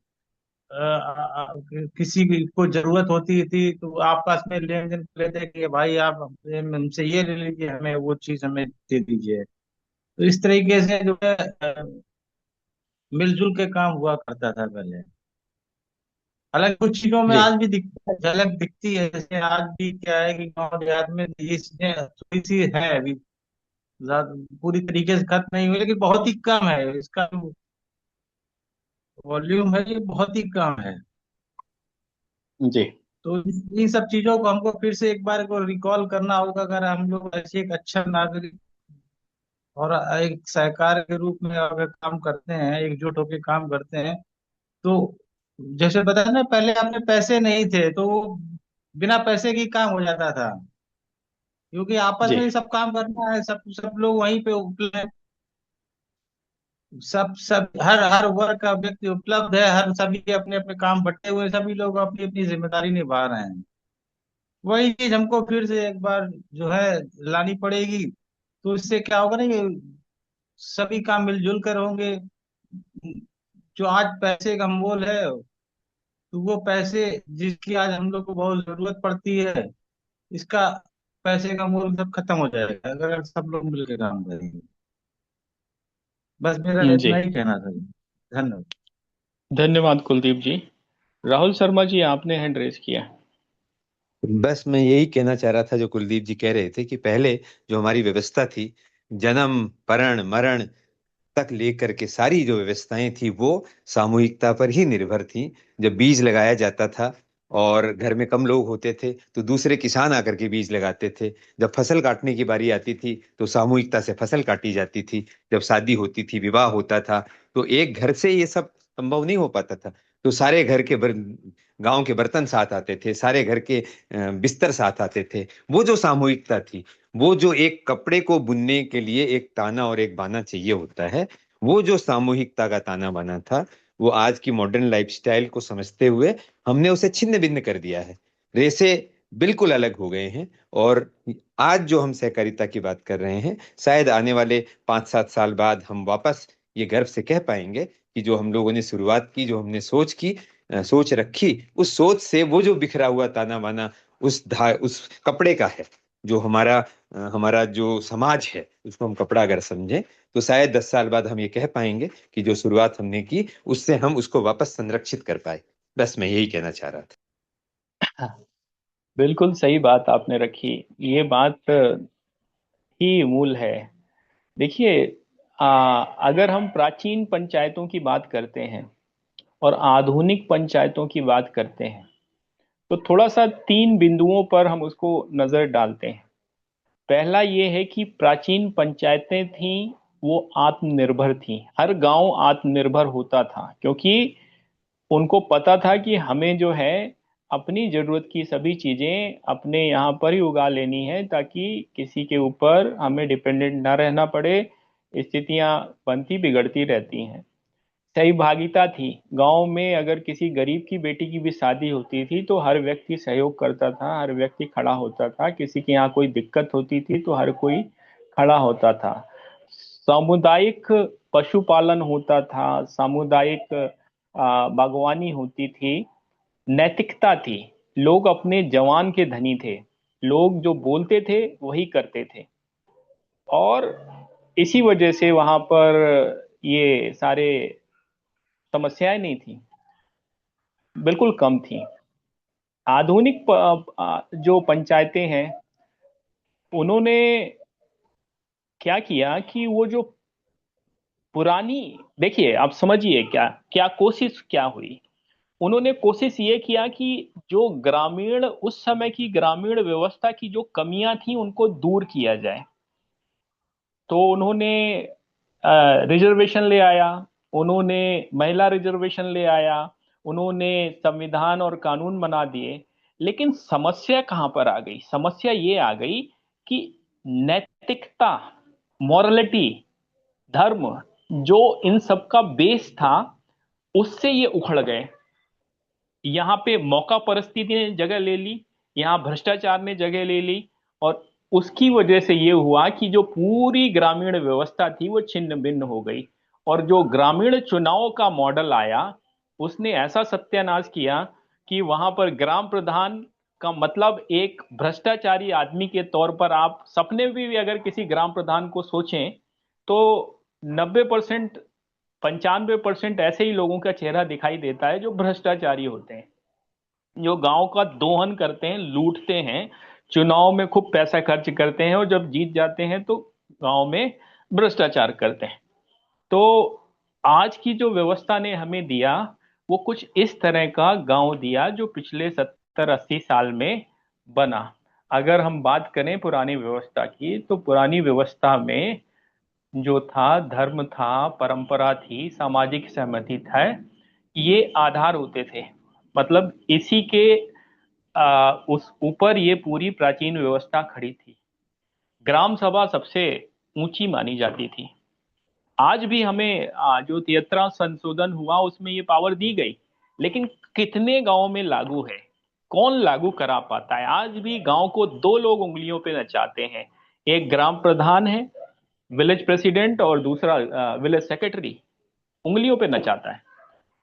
S3: किसी को जरूरत होती थी तो आपस में लेन देन कर लेते कि भाई आप हमसे ये ले लीजिए, हमें वो चीज हमें दे दीजिए। तो इस तरीके से जो है मिलजुल के काम हुआ करता था पहले। हालांकि कुछ चीजों में
S1: जी,
S3: आज भी झलक दिखती है, जैसे आज भी क्या है कि गांव देहात में ये चीजें थोड़ी सी है अभी, पूरी तरीके से खत्म नहीं हुई लेकिन बहुत ही कम है। इसका जो वॉल्यूम है ये बहुत ही कम है।
S1: जी,
S3: तो इन सब चीजों को हमको फिर से एक बार को रिकॉल करना होगा, अगर हम लोग ऐसे एक अच्छा नागरिक और एक सहकार के रूप में अगर काम करते हैं, एकजुट होकर काम करते हैं, तो जैसे बताया ना, पहले अपने पैसे नहीं थे तो वो बिना पैसे के ही काम हो जाता था, क्योंकि आपस
S1: जी
S3: में ही सब काम करना है, सब सब लोग वहीं पे उपलब्ध हैं। सब सब हर हर वर्ग का व्यक्ति उपलब्ध है, हर सभी के अपने अपने काम बंटे हुए हैं, सभी लोग अपनी अपनी जिम्मेदारी निभा रहे हैं। वही चीज हमको फिर से एक बार जो है लानी पड़ेगी। तो इससे क्या होगा ना कि सभी काम मिलजुल कर होंगे। जो आज पैसे का मोल है, तो वो पैसे जिसकी आज हम लोग को बहुत जरूरत पड़ती है, इसका पैसे का मोल सब खत्म हो जाएगा अगर सब लोग मिलकर काम करेंगे। बस मेरा
S1: जी।
S3: इतना ही कहना था। धन्यवाद।
S1: धन्यवाद कुलदीप जी। राहुल शर्मा जी, आपने हैंड रेस किया।
S2: बस मैं यही कहना चाह रहा था जो कुलदीप जी कह रहे थे कि पहले जो हमारी व्यवस्था थी, जन्म परण मरण तक लेकर के सारी जो व्यवस्थाएं थी वो सामूहिकता पर ही निर्भर थी। जब बीज लगाया जाता था और घर में कम लोग होते थे तो दूसरे किसान आकर के बीज लगाते थे। जब फसल काटने की बारी आती थी तो सामूहिकता से फसल काटी जाती थी। जब शादी होती थी, विवाह होता था, तो एक घर से ये सब संभव नहीं हो पाता था। तो सारे घर के गांव के बर्तन साथ आते थे, सारे घर के बिस्तर साथ आते थे। वो जो सामूहिकता थी, वो जो एक कपड़े को बुनने के लिए एक ताना और एक बाना चाहिए होता है, वो जो सामूहिकता का ताना बाना था, वो आज की मॉडर्न लाइफस्टाइल को समझते हुए हमने उसे छिन्न भिन्न कर दिया है। रेसे बिल्कुल अलग हो गए हैं। और आज जो हम सहकारिता की बात कर रहे हैं, शायद आने वाले 5-7 साल बाद हम वापस ये गर्व से कह पाएंगे कि जो हम लोगों ने शुरुआत की, जो हमने सोच की, सोच रखी, उस सोच से वो जो बिखरा हुआ ताना बाना उस कपड़े का है। जो हमारा जो समाज है उसको हम कपड़ा अगर समझें, तो शायद 10 साल बाद हम ये कह पाएंगे कि जो शुरुआत हमने की उससे हम उसको वापस संरक्षित कर पाए। बस मैं यही कहना चाह रहा था।
S1: बिल्कुल सही बात आपने रखी। ये बात ही मूल है। देखिए, अगर हम प्राचीन पंचायतों की बात करते हैं और आधुनिक पंचायतों की बात करते हैं, तो थोड़ा सा तीन बिंदुओं पर हम उसको नजर डालते हैं। पहला ये है कि प्राचीन पंचायतें थीं, वो आत्मनिर्भर थीं। हर गांव आत्मनिर्भर होता था, क्योंकि उनको पता था कि हमें जो है अपनी जरूरत की सभी चीजें अपने यहाँ पर ही उगा लेनी है, ताकि किसी के ऊपर हमें डिपेंडेंट ना रहना पड़े। स्थितियां बनती बिगड़ती रहती हैं। सहभागिता थी। गांव में अगर किसी गरीब की बेटी की भी शादी होती थी तो हर व्यक्ति सहयोग करता था, हर व्यक्ति खड़ा होता था। किसी के यहाँ कोई दिक्कत होती थी तो हर कोई खड़ा होता था। सामुदायिक पशुपालन होता था, सामुदायिक बागवानी होती थी। नैतिकता थी। लोग अपने जवान के धनी थे। लोग जो बोलते थे वही करते थे। और इसी वजह से वहां पर ये सारे समस्याएं नहीं थी, बिल्कुल कम थी। आधुनिक जो पंचायतें हैं, उन्होंने क्या किया कि वो जो पुरानी, देखिए आप समझिए क्या क्या कोशिश क्या हुई। उन्होंने कोशिश ये किया कि जो ग्रामीण, उस समय की ग्रामीण व्यवस्था की जो कमियां थी उनको दूर किया जाए। तो उन्होंने रिजर्वेशन ले आया, उन्होंने महिला रिजर्वेशन ले आया, उन्होंने संविधान और कानून बना दिए। लेकिन समस्या कहां पर आ गई? समस्या ये आ गई कि नैतिकता, मॉरलिटी, धर्म, जो इन सब का बेस था, उससे ये उखड़ गए। यहाँ पे मौका परिस्थिति ने जगह ले ली, यहाँ भ्रष्टाचार ने जगह ले ली। और उसकी वजह से ये हुआ कि जो पूरी ग्रामीण व्यवस्था थी वो छिन्न भिन्न हो गई। और जो ग्रामीण चुनाव का मॉडल आया, उसने ऐसा सत्यानाश किया कि वहां पर ग्राम प्रधान का मतलब एक भ्रष्टाचारी आदमी के तौर पर, आप सपने में भी अगर किसी ग्राम प्रधान को सोचें तो 90%, 95% ऐसे ही लोगों का चेहरा दिखाई देता है जो भ्रष्टाचारी होते हैं, जो गांव का दोहन करते हैं, लूटते हैं, चुनाव में खूब पैसा खर्च करते हैं, और जब जीत जाते हैं तो गांव में भ्रष्टाचार करते हैं। तो आज की जो व्यवस्था ने हमें दिया, वो कुछ इस तरह का गांव दिया जो पिछले 70-80 साल में बना। अगर हम बात करें पुरानी व्यवस्था की, तो पुरानी व्यवस्था में जो था, धर्म था, परंपरा थी, सामाजिक सहमति था, ये आधार होते थे। मतलब इसी के उस ऊपर ये पूरी प्राचीन व्यवस्था खड़ी थी। ग्राम सभा सबसे ऊंची मानी जाती थी। आज भी हमें जो 73 संशोधन हुआ उसमें ये पावर दी गई, लेकिन कितने गांवों में लागू है? कौन लागू करा पाता है? आज भी गांव को दो लोग उंगलियों पे नचाते हैं। एक ग्राम प्रधान है, विलेज प्रेसिडेंट, और दूसरा विलेज सेक्रेटरी उंगलियों पे नचाता है।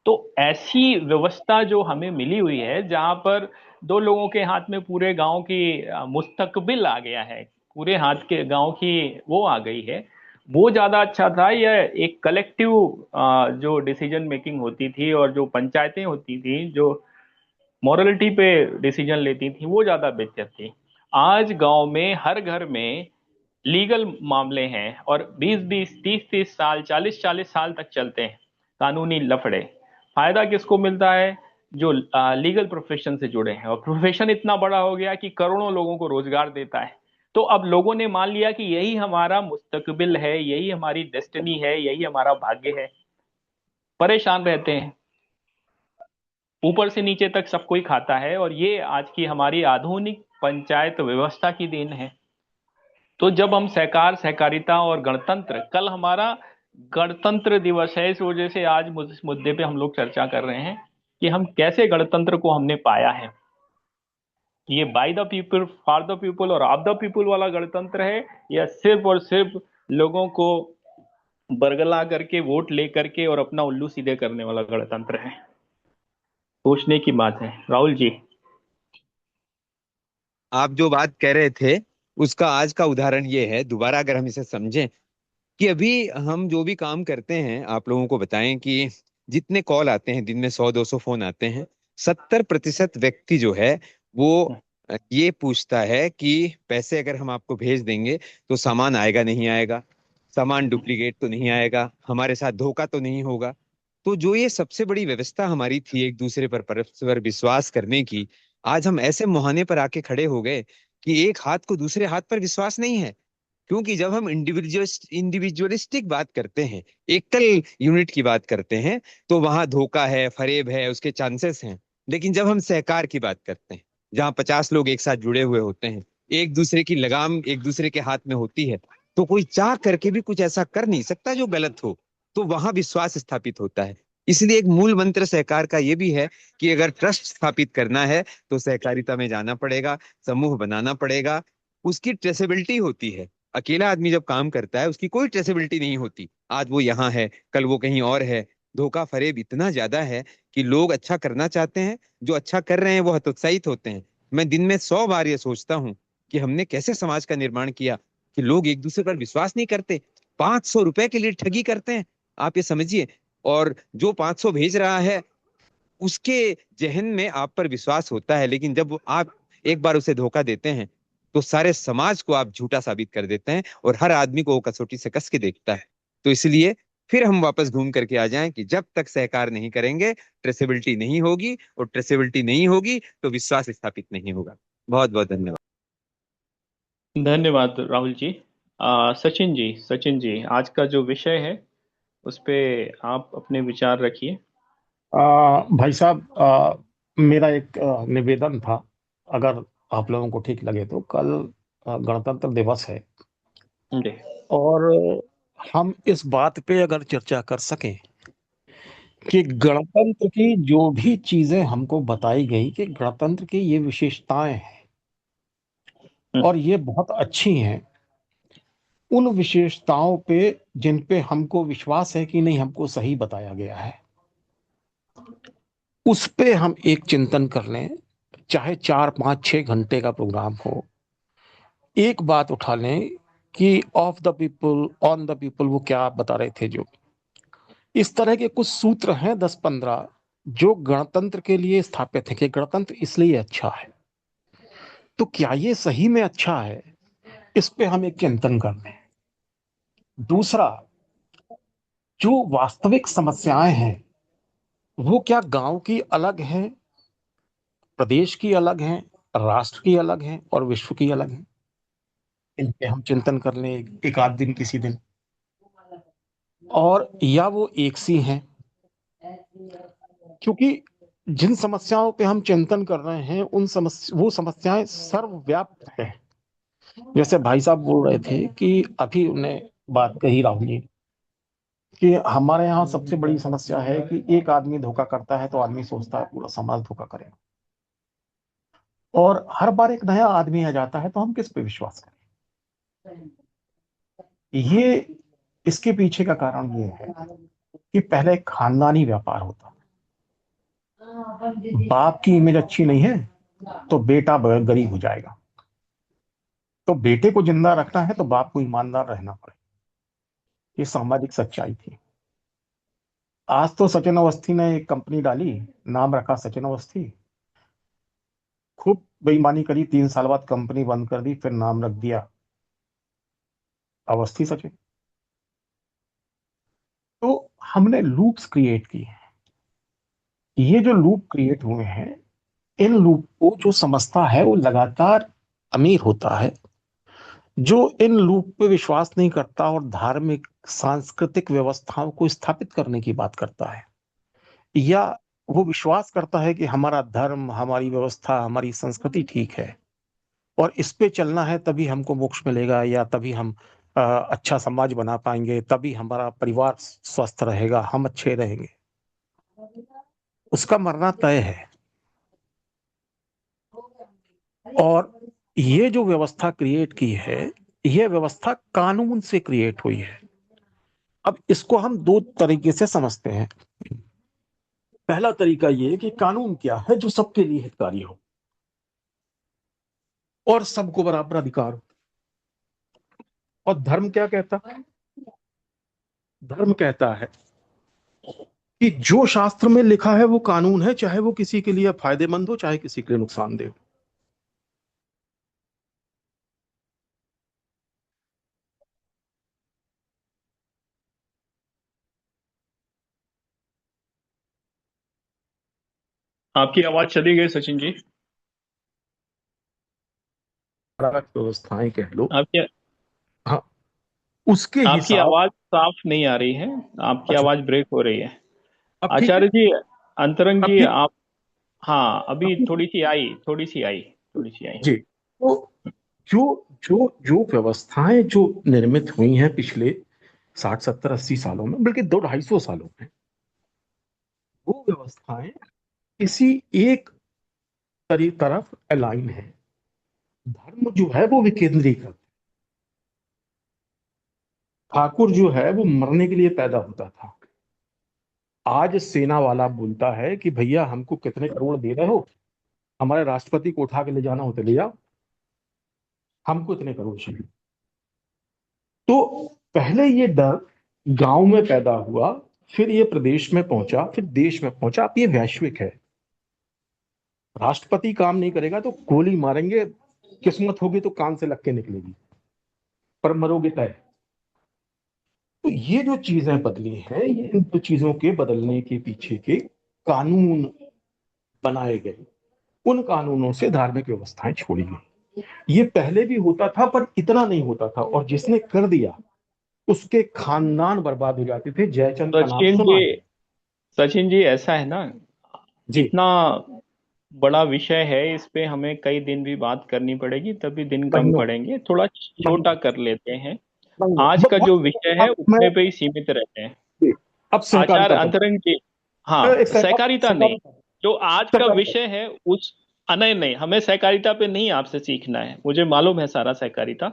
S1: तो ऐसी व्यवस्था जो हमें मिली हुई है, जहां पर दो लोगों के हाथ में पूरे गांव की मुस्तकबिल आ गया है, पूरे हाथ के गांव की वो आ गई है, वो ज्यादा अच्छा था? या एक कलेक्टिव जो डिसीजन मेकिंग होती थी और जो पंचायतें होती थी जो मॉरलिटी पे डिसीजन लेती थी, वो ज्यादा बेहतर थी? आज गांव में हर घर में लीगल मामले हैं, और 20-20, 30-30 साल, 40-40 साल तक चलते हैं कानूनी लफड़े। फायदा किसको मिलता है? जो लीगल प्रोफेशन से जुड़े हैं, और प्रोफेशन इतना बड़ा हो गया कि करोड़ों लोगों को रोजगार देता है। तो अब लोगों ने मान लिया कि यही हमारा मुस्तकबिल है, यही हमारी डेस्टिनी है, यही हमारा भाग्य है। परेशान रहते हैं, ऊपर से नीचे तक सब कोई खाता है, और ये आज की हमारी आधुनिक पंचायत व्यवस्था की देन है। तो जब हम सहकार, सहकारिता और गणतंत्र, कल हमारा गणतंत्र दिवस है, इस वजह से आज इस मुद्दे पे हम लोग चर्चा कर रहे हैं कि हम कैसे गणतंत्र को हमने पाया है। ये by the people, for the people और ऑफ द पीपल वाला गणतंत्र है, या सिर्फ और सिर्फ लोगों को बरगला करके, वोट ले करके और अपना उल्लू सीधे करने वाला गणतंत्र है? सोचने की बात है, राहुल जी।
S2: आप जो बात कह रहे थे उसका आज का उदाहरण ये है, दोबारा अगर हम इसे समझें, कि अभी हम जो भी काम करते हैं, आप लोगों को बताएं कि जितने कॉल आते हैं दिन में, 100-200 फोन आते हैं, 70% व्यक्ति जो है वो ये पूछता है कि पैसे अगर हम आपको भेज देंगे तो सामान आएगा नहीं आएगा, सामान डुप्लीकेट तो नहीं आएगा, हमारे साथ धोखा तो नहीं होगा। तो जो ये सबसे बड़ी व्यवस्था हमारी थी एक दूसरे पर परस्पर विश्वास करने की, आज हम ऐसे मुहाने पर आके खड़े हो गए कि एक हाथ को दूसरे हाथ पर विश्वास नहीं है। क्योंकि जब हम इंडिविजुअलिस्टिक बात करते हैं, एकल यूनिट की बात करते हैं, तो वहां धोखा है, फरेब है, उसके चांसेस हैं। लेकिन जब हम सहकार की बात करते हैं, जहां 50 लोग एक साथ जुड़े हुए होते हैं, एक दूसरे की लगाम एक दूसरे के हाथ में होती है, तो कोई चाह करके भी कुछ ऐसा कर नहीं सकता जो गलत हो। तो वहां विश्वास स्थापित होता है। इसलिए एक मूल मंत्र सहकार का ये भी है कि अगर ट्रस्ट स्थापित करना है तो सहकारिता में जाना पड़ेगा, समूह बनाना पड़ेगा। उसकी ट्रेसेबिलिटी होती है। अकेला आदमी जब काम करता है उसकी कोई ट्रेसेबिलिटी नहीं होती, आज वो यहाँ है, कल वो कहीं और है। धोखा फरेब इतना ज्यादा है कि लोग अच्छा करना चाहते हैं, जो अच्छा कर रहे हैं वो हतोत्साहित होते हैं। मैं दिन में 100 बार ये सोचता हूँ कि हमने कैसे समाज का निर्माण किया कि लोग एक दूसरे पर विश्वास नहीं करते, 500 रुपए के लिए ठगी करते हैं। आप ये समझिए। और जो 500 भेज रहा है उसके जहन में आप पर विश्वास होता है, लेकिन जब आप एक बार उसे धोखा देते हैं तो सारे समाज को आप झूठा साबित कर देते हैं, और हर आदमी को वो कसौटी से कस के देखता है। तो इसलिए फिर हम वापस घूम करके आ जाएं कि जब तक सहकार नहीं करेंगे ट्रेसेबिलिटी नहीं होगी, और ट्रेसेबिलिटी नहीं होगी तो विश्वास स्थापित नहीं होगा। बहुत बहुत धन्यवाद।
S1: धन्यवाद राहुल जी। सचिन जी, आज का जो विषय है उस पे आप अपने विचार रखिए।
S4: भाई साहब, मेरा एक निवेदन था। अगर आप लोगों को ठीक लगे तो कल गणतंत्र दिवस है,
S1: जी।
S4: और हम इस बात पे अगर चर्चा कर सकें कि गणतंत्र की जो भी चीजें हमको बताई गई कि गणतंत्र की ये विशेषताएं हैं और ये बहुत अच्छी हैं, उन विशेषताओं पे जिन पे हमको विश्वास है कि नहीं हमको सही बताया गया है, उस पे हम एक चिंतन कर लें। चाहे 4 5 6 घंटे का प्रोग्राम हो, एक बात उठा लें कि of the people on the people, वो क्या आप बता रहे थे, जो इस तरह के कुछ सूत्र हैं 10 15 जो गणतंत्र के लिए स्थापित है कि गणतंत्र इसलिए अच्छा है। तो क्या ये सही में अच्छा है? इस पे हम एक चिंतन कर लें। दूसरा, जो वास्तविक समस्याएं हैं वो क्या गांव की अलग हैं, प्रदेश की अलग हैं, राष्ट्र की अलग हैं और विश्व की अलग हैं? इन पे हम चिंतन कर लें एक आध दिन, किसी दिन। और या वो एक सी हैं, क्योंकि जिन समस्याओं पे हम चिंतन कर रहे हैं वो समस्याएं सर्वव्याप्त है। जैसे भाई साहब बोल रहे थे कि अभी उन्हें बात कही राहुल जी कि हमारे यहाँ सबसे बड़ी समस्या है कि एक आदमी धोखा करता है तो आदमी सोचता है पूरा समाज धोखा करेगा, और हर बार एक नया आदमी आ जाता है तो हम किस पे विश्वास करें। ये इसके पीछे का कारण ये है कि पहले एक खानदानी व्यापार होता, बाप की इमेज अच्छी नहीं है तो बेटा गरीब हो जाएगा, तो बेटे को जिंदा रखना है तो बाप को ईमानदार रहना पड़ेगा। ये सामाजिक सच्चाई थी। आज तो सचिन अवस्थी ने एक कंपनी डाली, नाम रखा सचिन अवस्थी, खूब बेईमानी करी, 3 साल बाद कंपनी बंद कर दी, फिर नाम रख दिया अवस्थी सचिन। तो हमने लूप्स क्रिएट किए हैं। ये जो लूप क्रिएट हुए हैं, इन लूप को जो समझता है वो लगातार अमीर होता है। जो इन लूप पे विश्वास नहीं करता और धार्मिक सांस्कृतिक व्यवस्थाओं को स्थापित करने की बात करता है, या वो विश्वास करता है कि हमारा धर्म, हमारी व्यवस्था, हमारी संस्कृति ठीक है और इस पे चलना है तभी हमको मोक्ष मिलेगा, या तभी हम अच्छा समाज बना पाएंगे, तभी हमारा परिवार स्वस्थ रहेगा, हम अच्छे रहेंगे, उसका मरना तय है। और ये जो व्यवस्था क्रिएट की है, यह व्यवस्था कानून से क्रिएट हुई है। अब इसको हम दो तरीके से समझते हैं। पहला तरीका ये कि कानून क्या है, जो सबके लिए हितकारी हो और सबको बराबर अधिकार हो। और धर्म क्या कहता है? धर्म कहता है कि जो शास्त्र में लिखा है वो कानून है, चाहे वो किसी के लिए फायदेमंद हो, चाहे किसी के लिए नुकसानदेह हो।
S1: आपकी आवाज चली गई सचिन जी।
S4: व्यवस्थाएं कह लो,
S1: आपकी
S4: हाँ, उसके
S1: आपकी
S4: हिसाब।
S1: आवाज साफ नहीं आ रही है। आपकी
S4: अच्छा,
S1: आवाज ब्रेक हो रही है।
S4: अब ठीक है?
S1: आचार्य जी, अंतरंग
S4: अब
S1: जी,
S4: ठीक?
S1: आप, हाँ,
S4: अब
S1: अभी
S4: ठीक?
S1: थोड़ी सी आई।
S4: जी। तो जो जो जो व्यवस्थाएं जो निर्मित हुई हैं पिछले 60 70 80 सालों में, बल्कि 200 250 सालों में, वो व्यवस्थाएं किसी एक तरफ अलाइन है। धर्म जो है वो विकेंद्रीकृत। ठाकुर जो है वो मरने के लिए पैदा होता था। आज सेना वाला बोलता है कि भैया हमको कितने करोड़ दे रहे हो, हमारे राष्ट्रपति को उठा के ले जाना हो तो ले जाओ, हमको इतने करोड़ चाहिए। तो पहले ये डर गांव में पैदा हुआ, फिर ये प्रदेश में पहुंचा, फिर देश में पहुंचा, अब ये वैश्विक है। राष्ट्रपति काम नहीं करेगा तो गोली मारेंगे, किस्मत होगी तो कान से लग के निकलेगी, पर मरोगे तय। तो ये जो चीजें बदली हैं, ये इन दो चीजों के बदलने के पीछे के कानून बनाए गए। उन कानूनों से धार्मिक व्यवस्थाएं छोड़ी गई। ये पहले भी होता था पर इतना नहीं होता था, और जिसने कर दिया उसके खानदान बर्बाद हो जाते थे। जयचंद का नाम
S1: सचिन
S4: सुना
S1: जी,
S4: है?
S1: सचिन जी, ऐसा है ना,
S4: जी।
S1: इतना बड़ा विषय है, इस पे हमें कई दिन भी बात करनी पड़ेगी, तभी दिन कम
S4: महीनों
S1: पड़ेंगे। थोड़ा छोटा
S4: महीनों
S1: कर लेते हैं।
S4: महीनों
S1: आज का जो
S4: बहुत।
S1: विषय है
S4: अब मैं
S1: उतने पे ही सीमित रहते हैं।
S4: अब
S1: आचार्य
S4: सहकारिता पर,
S1: अंतरंग जी,
S4: एक
S1: हाँ,
S4: सहकार
S1: सहकारिता नहीं,
S4: सहकारिता
S1: जो आज का
S4: सहकारिता।
S1: विषय है उस, नहीं नहीं, हमें सहकारिता पे नहीं आपसे सीखना है, मुझे मालूम है सारा सहकारिता।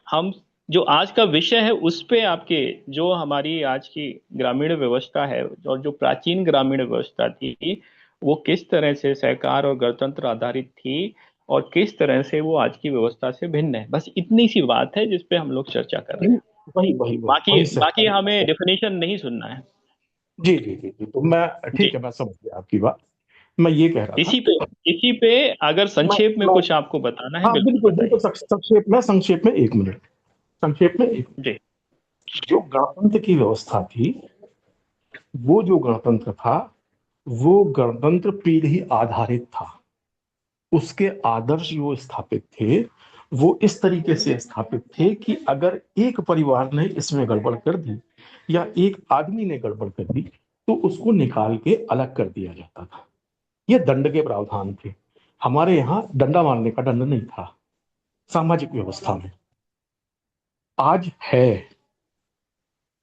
S1: हम, जो आज का विषय है उस पे आपके, जो हमारी आज की ग्रामीण व्यवस्था है और जो प्राचीन ग्रामीण व्यवस्था थी, वो किस तरह से सहकार और गणतंत्र आधारित थी और किस तरह से वो आज की व्यवस्था से भिन्न है, बस इतनी सी बात है जिस पे हम लोग चर्चा कर रहे
S4: वही
S1: हैं।
S4: वही वही वही
S1: बाकी
S4: वही
S1: बाकी
S4: सहकारिता
S1: हमें
S4: पर।
S1: डेफिनेशन नहीं सुनना है।
S4: जी जी जी जी, तो मैं,
S1: जी,
S4: ठीक है, मैं समझ गया आपकी बात। मैं ये कह रहा था,
S1: इसी पे इसी पे अगर
S4: मैं
S1: संक्षेप में
S4: मैं
S1: कुछ आपको बताना है,
S4: हाँ
S1: बिल्कुल
S4: बिल्कुल बिल्कुल,
S1: बताइए।
S4: संक्षेप में, संक्षेप में 1 मिनट, संक्षेप में एक।
S1: जी,
S4: जो गणतंत्र की व्यवस्था थी, वो जो गणतंत्र था, वो गणतंत्र पीढ़ी आधारित था। उसके आदर्श जो स्थापित थे वो इस तरीके से स्थापित थे कि अगर एक परिवार ने इसमें गड़बड़ कर दी, या एक आदमी ने गड़बड़ कर दी तो उसको निकाल के अलग कर दिया जाता था। ये दंड के प्रावधान थे। हमारे यहाँ डंडा मारने का दंड नहीं था सामाजिक व्यवस्था में। आज है,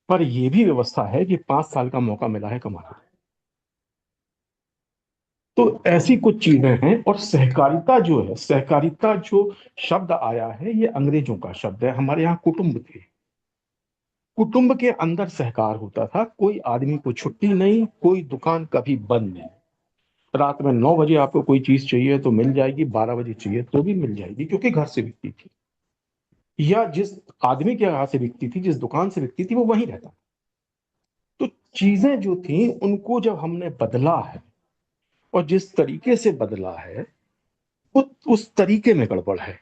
S4: पर यह भी व्यवस्था है कि 5 साल का मौका मिला है कमाना। तो ऐसी कुछ चीजें हैं। और सहकारिता जो है, सहकारिता जो शब्द आया है ये अंग्रेजों का शब्द है। हमारे यहाँ कुटुंब थे, कुटुंब के अंदर सहकार होता था। कोई आदमी को छुट्टी नहीं, कोई दुकान कभी बंद नहीं। रात में 9 बजे आपको कोई चीज चाहिए तो मिल जाएगी, 12 बजे चाहिए तो भी मिल जाएगी, क्योंकि घर से बिकती थी या जिस आदमी के यहाँ से बिकती थी, जिस दुकान से बिकती थी, वो वहीं रहता। तो चीजें जो थी उनको जब हमने बदला है, और जिस तरीके से बदला है वो उस तरीके में गड़बड़ है।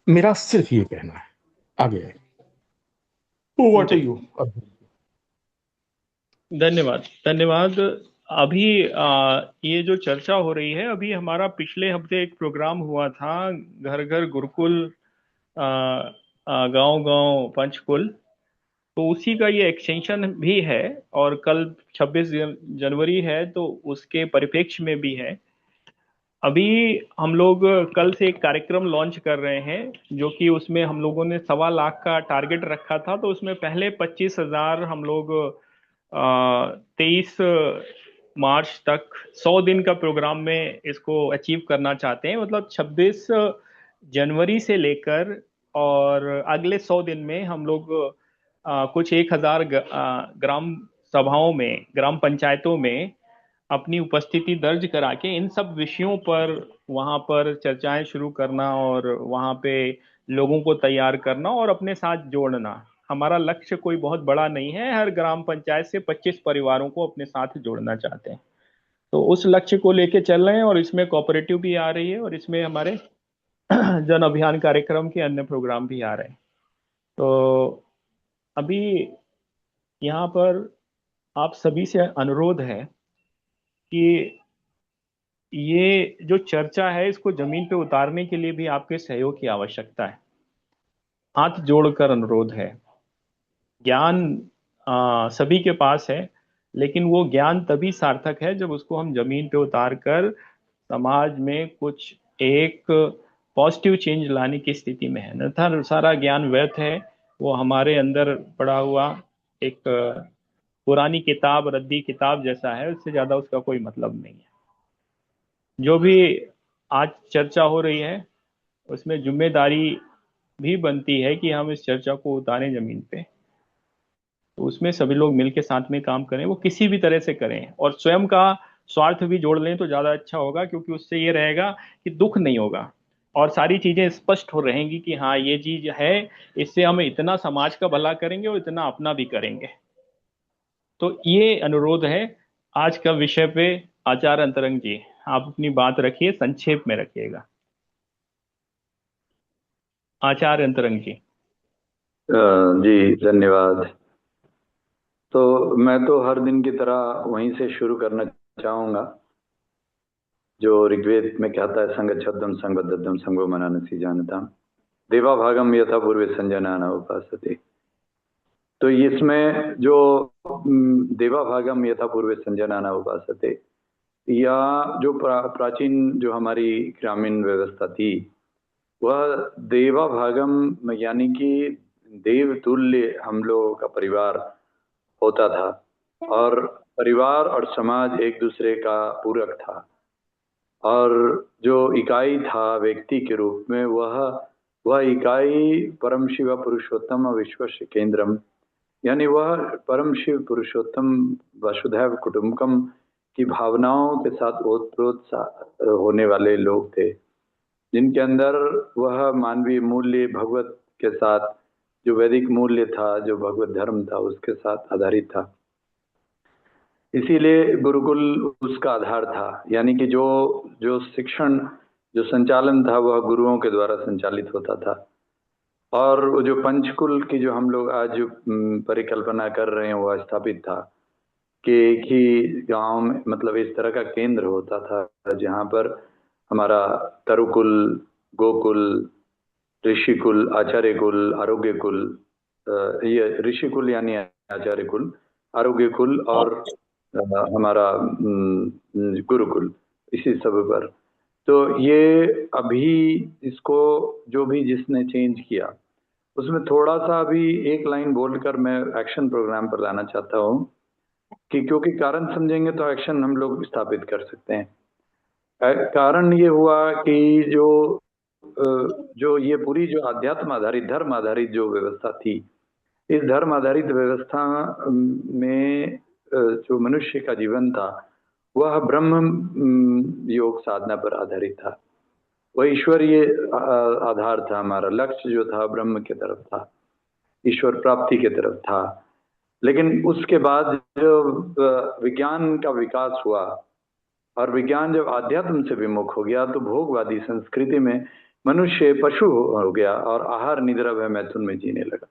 S4: मेरा सिर्फ ये कहना है। आगे व्हाट
S1: जी,
S4: यू।
S1: धन्यवाद धन्यवाद। अभी ये जो चर्चा हो रही है, अभी हमारा पिछले हफ्ते एक प्रोग्राम हुआ था, घर घर गुरुकुल, गांव गांव पंचकुल। तो उसी का ये एक्सटेंशन भी है। और कल 26 जनवरी है, तो उसके परिप्रेक्ष्य में भी है। अभी हम लोग कल से एक कार्यक्रम लॉन्च कर रहे हैं, जो कि उसमें हम लोगों ने 1.25 लाख का टारगेट रखा था। तो उसमें पहले 25,000 हम लोग 23 मार्च तक 100 दिन का प्रोग्राम में इसको अचीव करना चाहते हैं। मतलब 26 जनवरी से लेकर और अगले 100 दिन में हम लोग कुछ 1,000 ग्राम सभाओं में, ग्राम पंचायतों में अपनी उपस्थिति दर्ज करा के इन सब विषयों पर वहां पर चर्चाएं शुरू करना, और वहां पे लोगों को तैयार करना और अपने साथ जोड़ना। हमारा लक्ष्य कोई बहुत बड़ा नहीं है, हर ग्राम पंचायत से 25 परिवारों को अपने साथ जोड़ना चाहते हैं। तो उस लक्ष्य को लेके चल रहे हैं, और इसमें कोऑपरेटिव भी आ रही है, और इसमें हमारे जन अभियान कार्यक्रम के अन्य प्रोग्राम भी आ रहे हैं। तो अभी यहाँ पर आप सभी से अनुरोध है कि ये जो चर्चा है, इसको जमीन पे उतारने के लिए भी आपके सहयोग की आवश्यकता है। हाथ जोड़कर अनुरोध है। ज्ञान सभी के पास है, लेकिन वो ज्ञान तभी सार्थक है जब उसको हम जमीन पे उतार कर समाज में कुछ एक पॉजिटिव चेंज लाने की स्थिति में है। अन्यथा सारा ज्ञान व्यर्थ है। वो हमारे अंदर पड़ा हुआ एक पुरानी किताब, रद्दी किताब जैसा है, उससे ज्यादा उसका कोई मतलब नहीं है। जो भी आज चर्चा हो रही है, उसमें जिम्मेदारी भी बनती है कि हम इस चर्चा को उतारें जमीन पे। तो उसमें सभी लोग मिलकर साथ में काम करें, वो किसी भी तरह से करें, और स्वयं का स्वार्थ भी जोड़ लें तो ज्यादा अच्छा होगा, क्योंकि उससे ये रहेगा कि दुख नहीं होगा, और सारी चीजें स्पष्ट हो रहेंगी कि हाँ ये चीज है, इससे हम इतना समाज का भला करेंगे और इतना अपना भी करेंगे। तो ये अनुरोध है। आज का विषय पे आचार्य अंतरंग जी, आप अपनी बात रखिए, संक्षेप में रखिएगा। आचार्य अंतरंग जी।
S5: जी धन्यवाद। तो मैं तो हर दिन की तरह वहीं से शुरू करना चाहूंगा जो ऋग्वेद में कहता है, संगच्छद्दम संगबद्धम संगो मनानसी जानता देवा भागम यथा पूर्वे संजना उपासते। तो इसमें जो देवा भागम यथा पूर्वे संजना उपासते, या जो प्राचीन जो हमारी ग्रामीण व्यवस्था थी, वह देवा भागम यानी कि देव तुल्य हम लोगों का परिवार होता था, और परिवार और समाज एक दूसरे का पूरक था। और जो इकाई था व्यक्ति के रूप में, वह इकाई परम शिव पुरुषोत्तम विश्वस्य केंद्रम, यानी वह परम शिव पुरुषोत्तम वसुधैव कुटुंबकम की भावनाओं के साथ ओतप्रोत होने वाले लोग थे, जिनके अंदर वह मानवीय मूल्य भगवत के साथ, जो वैदिक मूल्य था, जो भगवत धर्म था, उसके साथ आधारित था। इसीलिए गुरुकुल उसका आधार था। यानी कि जो जो शिक्षण, जो संचालन था, वह गुरुओं के द्वारा संचालित होता था। और वो जो पंचकुल की जो हम लोग आज परिकल्पना कर रहे हैं, वह स्थापित था कि एक ही गांव में, मतलब इस तरह का केंद्र होता था जहां पर हमारा तरुकुल, गोकुल, ऋषिकुल, आचार्य कुल, आरोग्य कुल, ये ऋषिकुल यानी आचार्य कुल, आरोग्य कुल और हमारा गुरुकुल, इसी सब पर। तो ये अभी इसको जो भी जिसने चेंज किया उसमें थोड़ा सा अभी एक लाइन बोलकर मैं एक्शन प्रोग्राम पर लाना चाहता हूँ कि क्योंकि कारण समझेंगे तो एक्शन हम लोग स्थापित कर सकते हैं। कारण ये हुआ कि जो ये पूरी जो अध्यात्म आधारित धर्म आधारित जो व्यवस्था थी, इस धर्म आधारित व्यवस्था में जो मनुष्य का जीवन था वह ब्रह्म योग साधना पर आधारित था। वह ईश्वरीय आधार था। हमारा लक्ष्य जो था ब्रह्म की तरफ था, ईश्वर प्राप्ति की तरफ था। लेकिन उसके बाद जो विज्ञान का विकास हुआ और विज्ञान जब आध्यात्म से विमुख हो गया तो भोगवादी संस्कृति में मनुष्य पशु हो गया और आहार निद्रा व मैथुन में जीने लगा।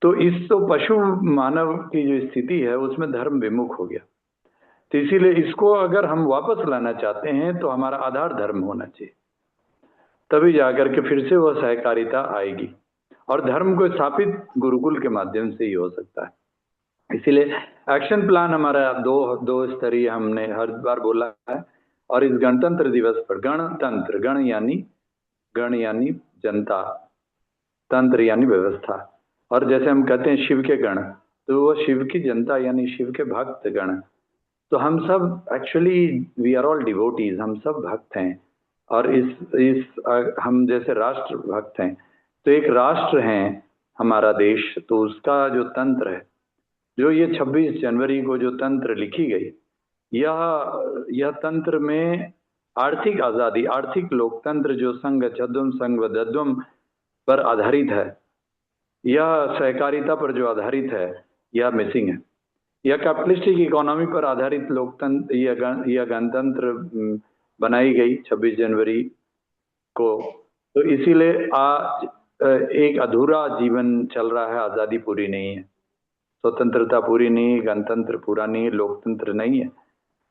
S5: तो इस तो पशु मानव की जो स्थिति है उसमें धर्म विमुख हो गया। तो इसीलिए इसको अगर हम वापस लाना चाहते हैं तो हमारा आधार धर्म होना चाहिए, तभी जाकर के फिर से वह सहकारिता आएगी। और धर्म को स्थापित गुरुकुल के माध्यम से ही हो सकता है। इसीलिए एक्शन प्लान हमारा दो स्तरीय हमने हर बार बोला है। और इस गणतंत्र दिवस पर गणतंत्र, गण यानी जनता, तंत्र यानी व्यवस्था, और जैसे हम कहते हैं शिव के गण, तो वो शिव की जनता यानी शिव के भक्त गण। तो हम सब actually we are all devotees, हम सब भक्त हैं। और इस हम जैसे राष्ट्र भक्त हैं, तो एक राष्ट्र है हमारा देश, तो उसका जो तंत्र है, जो ये 26 जनवरी को जो तंत्र लिखी गई, यह तंत्र में आर्थिक आजादी, आर्थिक लोकतंत्र जो संघ छद्म संघ पर आधारित है, यह सहकारिता पर जो आधारित है, यह मिसिंग है। यह कैपिटलिस्टिक इकोनॉमी पर आधारित लोकतंत्र, यह गणतंत्र बनाई गई 26 जनवरी को। तो इसीलिए आज एक अधूरा जीवन चल रहा है, आज़ादी पूरी नहीं है, स्वतंत्रता पूरी नहीं है, गणतंत्र पूरा नहीं है, लोकतंत्र नहीं है।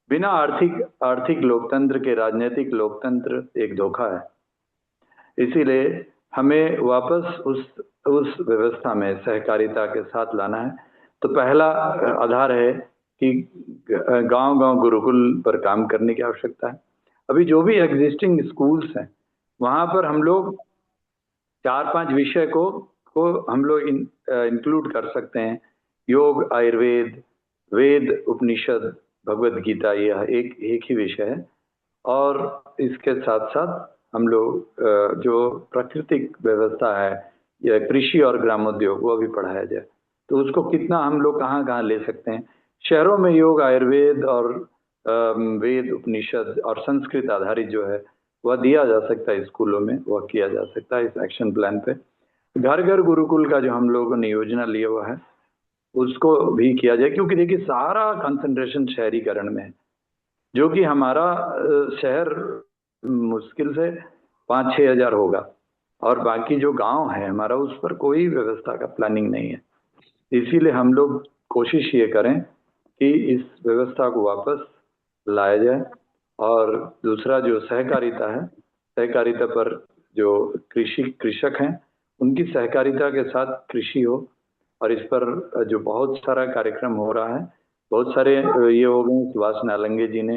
S5: बिना आर्थिक लोकतंत्र के राजनीतिक लोकतंत्र एक धोखा है। इसीलिए हमें वापस उस व्यवस्था में सहकारिता के साथ लाना है। तो पहला आधार है कि गांव-गांव गुरुकुल पर काम करने की आवश्यकता है। अभी जो भी एग्जिस्टिंग स्कूल्स हैं वहां पर हम लोग 4-5 विषय को हम लोग इंक्लूड कर सकते हैं। योग, आयुर्वेद, वेद, उपनिषद, भगवद गीता, यह एक ही विषय है। और इसके साथ साथ हम लोग जो प्राकृतिक व्यवस्था है या कृषि और ग्रामोद्योग, वो भी पढ़ाया जाए। तो उसको कितना हम लोग कहाँ ले सकते हैं। शहरों में योग, आयुर्वेद और वेद, उपनिषद और संस्कृत आधारित जो है वह दिया जा सकता है स्कूलों में, वह किया जा सकता है इस एक्शन प्लान पे। घर घर गुरुकुल का जो हम लोगों ने योजना लिया हुआ है उसको भी किया जाए, क्योंकि देखिए सारा कंसंट्रेशन शहरीकरण में है, जो कि हमारा शहर मुश्किल से 5-6 हजार होगा और बाकी जो गांव है हमारा उस पर कोई व्यवस्था का प्लानिंग नहीं है। इसीलिए हम लोग कोशिश ये करें कि इस व्यवस्था को वापस लाया जाए। और दूसरा जो सहकारिता है, सहकारिता पर जो कृषक हैं उनकी सहकारिता के साथ कृषि हो, और इस पर जो बहुत सारा कार्यक्रम हो रहा है, बहुत सारे ये हो गए, सुभाष नालंगे जी ने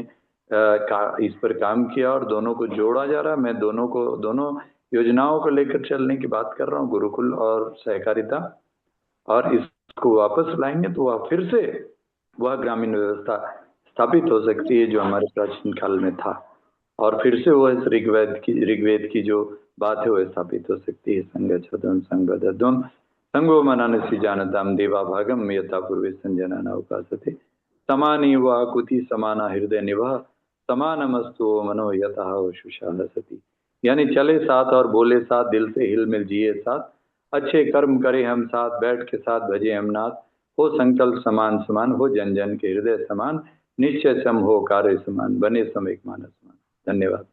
S5: इस पर काम किया और दोनों को जोड़ा जा रहा है। मैं दोनों योजनाओं को लेकर चलने की बात कर रहा हूँ, गुरुकुल और सहकारिता। और इसको वापस लाएंगे तो वह फिर से वह ग्रामीण व्यवस्था स्थापित हो सकती है जो हमारे प्राचीन काल में था, और फिर से वह ऋग्वेद की जो बात है वह स्थापित हो सकती है। संघ छद्म संघ संगो मननसि जानताम देवा भागम यथा पूर्वे संजनाना उपासते समानी वा कुति समाना हृदय निभा समानमस्तु मनो यथा शुशाल सती। यानी चले साथ और बोले साथ, दिल से हिल मिल जिए साथ, अच्छे कर्म करे हम साथ, बैठ के साथ भजे हम नाथ, हो संकल्प समान समान, हो जन जन के हृदय समान, निश्चय सम हो कार्य समान, बने सम एक मानस समान। धन्यवाद।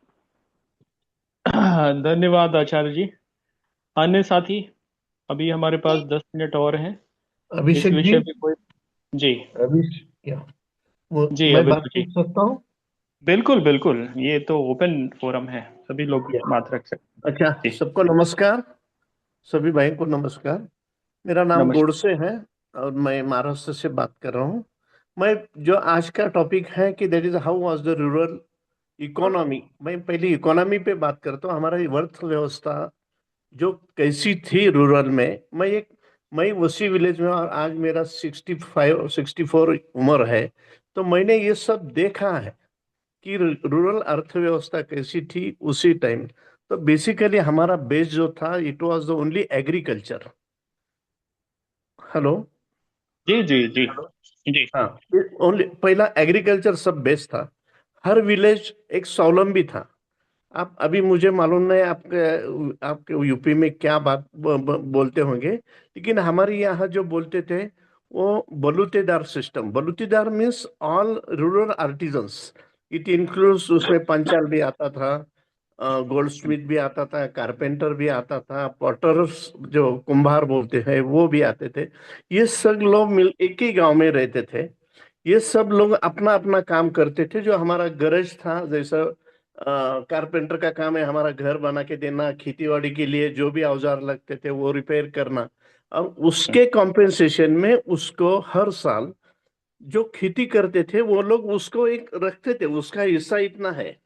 S1: धन्यवाद आचार्य जी। अन्य साथी, अभी हमारे पास 10 मिनट और हैं।
S6: अभिषेक
S1: इस विषय पे कोई जी जी
S6: मैं
S1: अभिषेक
S6: बात
S1: जी,
S6: कर सकता हूँ?
S1: बिल्कुल बिल्कुल, ये तो ओपन फोरम है, सभी लोग बात रख सकते
S6: अच्छा,
S1: हैं।
S6: सबको नमस्कार, सभी भाई को नमस्कार। मेरा नाम
S1: नमस्कार।
S6: गोडसे है और मैं महाराष्ट्र से बात कर रहा हूँ। मैं जो आज का टॉपिक है कि that is how was the rural economy, मैं पहले इकोनॉमी पे बात करता हूँ। हमारा अर्थव्यवस्था जो कैसी थी रूरल में। मैं उसी विलेज में, और आज मेरा 65 64 उम्र है। तो मैंने ये सब देखा है कि रूरल अर्थव्यवस्था कैसी थी उसी टाइम। तो बेसिकली हमारा बेस जो था, it was the only agriculture. Hello.
S1: जी जी जी जी।
S6: हाँ, ओनली पहला एग्रीकल्चर सब बेस था। हर विलेज एक स्वावलंबी था। आप अभी, मुझे मालूम नहीं आपके आपके यूपी में क्या बात बोलते होंगे, लेकिन हमारे यहाँ जो बोलते थे वो Balutedar system. Balutedar means all rural artisans. It includes, उसमें पंचाल भी आता था, गोल्ड स्मिथ भी आता था, कारपेंटर भी आता था, पॉटर्स जो कुंभार बोलते हैं वो भी आते थे। ये सब लोग मिल एक ही गांव में रहते थे। ये सब लोग अपना अपना काम करते थे। जो हमारा गरज था, जैसा कारपेंटर का काम है हमारा घर बना के देना, खेतीबाड़ी के लिए जो भी औजार लगते थे वो रिपेयर करना। और उसके कॉम्पेंसेशन में उसको हर साल जो खेती करते थे वो लोग उसको एक रखते थे, उसका हिस्सा इतना है।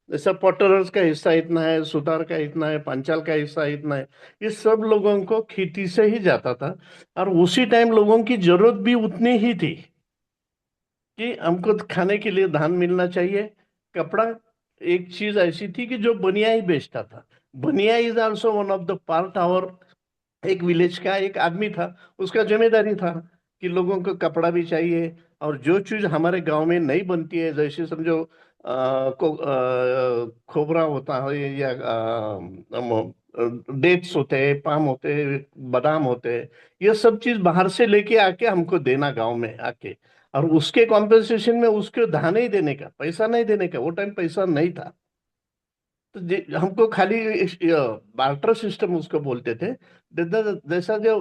S6: जैसा पॉटरर्स का हिस्सा इतना है, सुतार का इतना है, पंचाल का हिस्सा इतना है। ये सब लोगों को खेती से ही जाता था। और उसी टाइम लोगों की जरूरत भी उतनी ही थी कि हमको खाने के लिए धान मिलना चाहिए। कपड़ा एक चीज ऐसी थी कि जो बनिया ही बेचता था। बनिया is also one of the part और एक विलेज का एक आदमी था, उसका जिम्मेदारी था कि लोगों को कपड़ा भी चाहिए। और जो चीज हमारे गांव में नहीं बनती है, जैसे समझो खोबरा होता है, या डेट्स होते हैं, पाम होते हैं, बादाम होते हैं। ये सब चीज बाहर से लेके आके हमको देना गांव में आके। और उसके कॉम्पेंसेशन में उसके धान ही देने का, पैसा नहीं देने का। वो टाइम पैसा नहीं था। तो हमको खाली बार्टर सिस्टम उसको बोलते थे। जैसा जो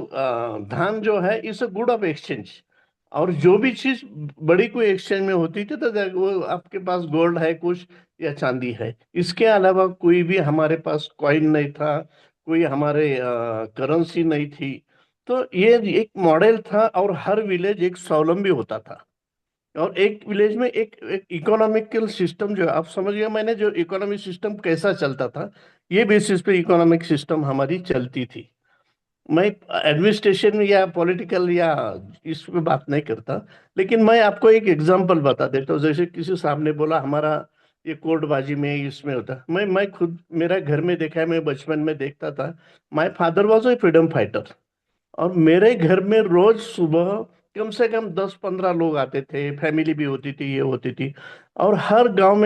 S6: धान जो है इस गुड ऑफ एक्सचेंज। और जो भी चीज बड़ी कोई एक्सचेंज में होती थी तो वो आपके पास गोल्ड है कुछ या चांदी है, इसके अलावा कोई भी हमारे पास कॉइन नहीं था, कोई हमारे करेंसी नहीं थी। तो ये एक मॉडल था, और हर विलेज एक स्वावलंबी होता था। और एक विलेज में एक इकोनॉमिकल सिस्टम, जो आप समझिए मैंने जो इकोनॉमिक सिस्टम कैसा चलता था, ये बेसिस पे इकोनॉमिक सिस्टम हमारी चलती थी। मैं एडमिनिस्ट्रेशन या पॉलिटिकल या इस पे बात नहीं करता। लेकिन मैं आपको एक एग्जांपल बता देता हूँ। जैसे किसी साहब ने बोला हमारा ये कोर्टबाजी में इसमें होता, मैं खुद मेरा घर में देखा है, मैं बचपन में देखता था। My father was a freedom fighter. और मेरे घर में रोज सुबह कम से कम 10 15 लोग आते थे, फैमिली भी होती थी, ये होती थी। और हर गांव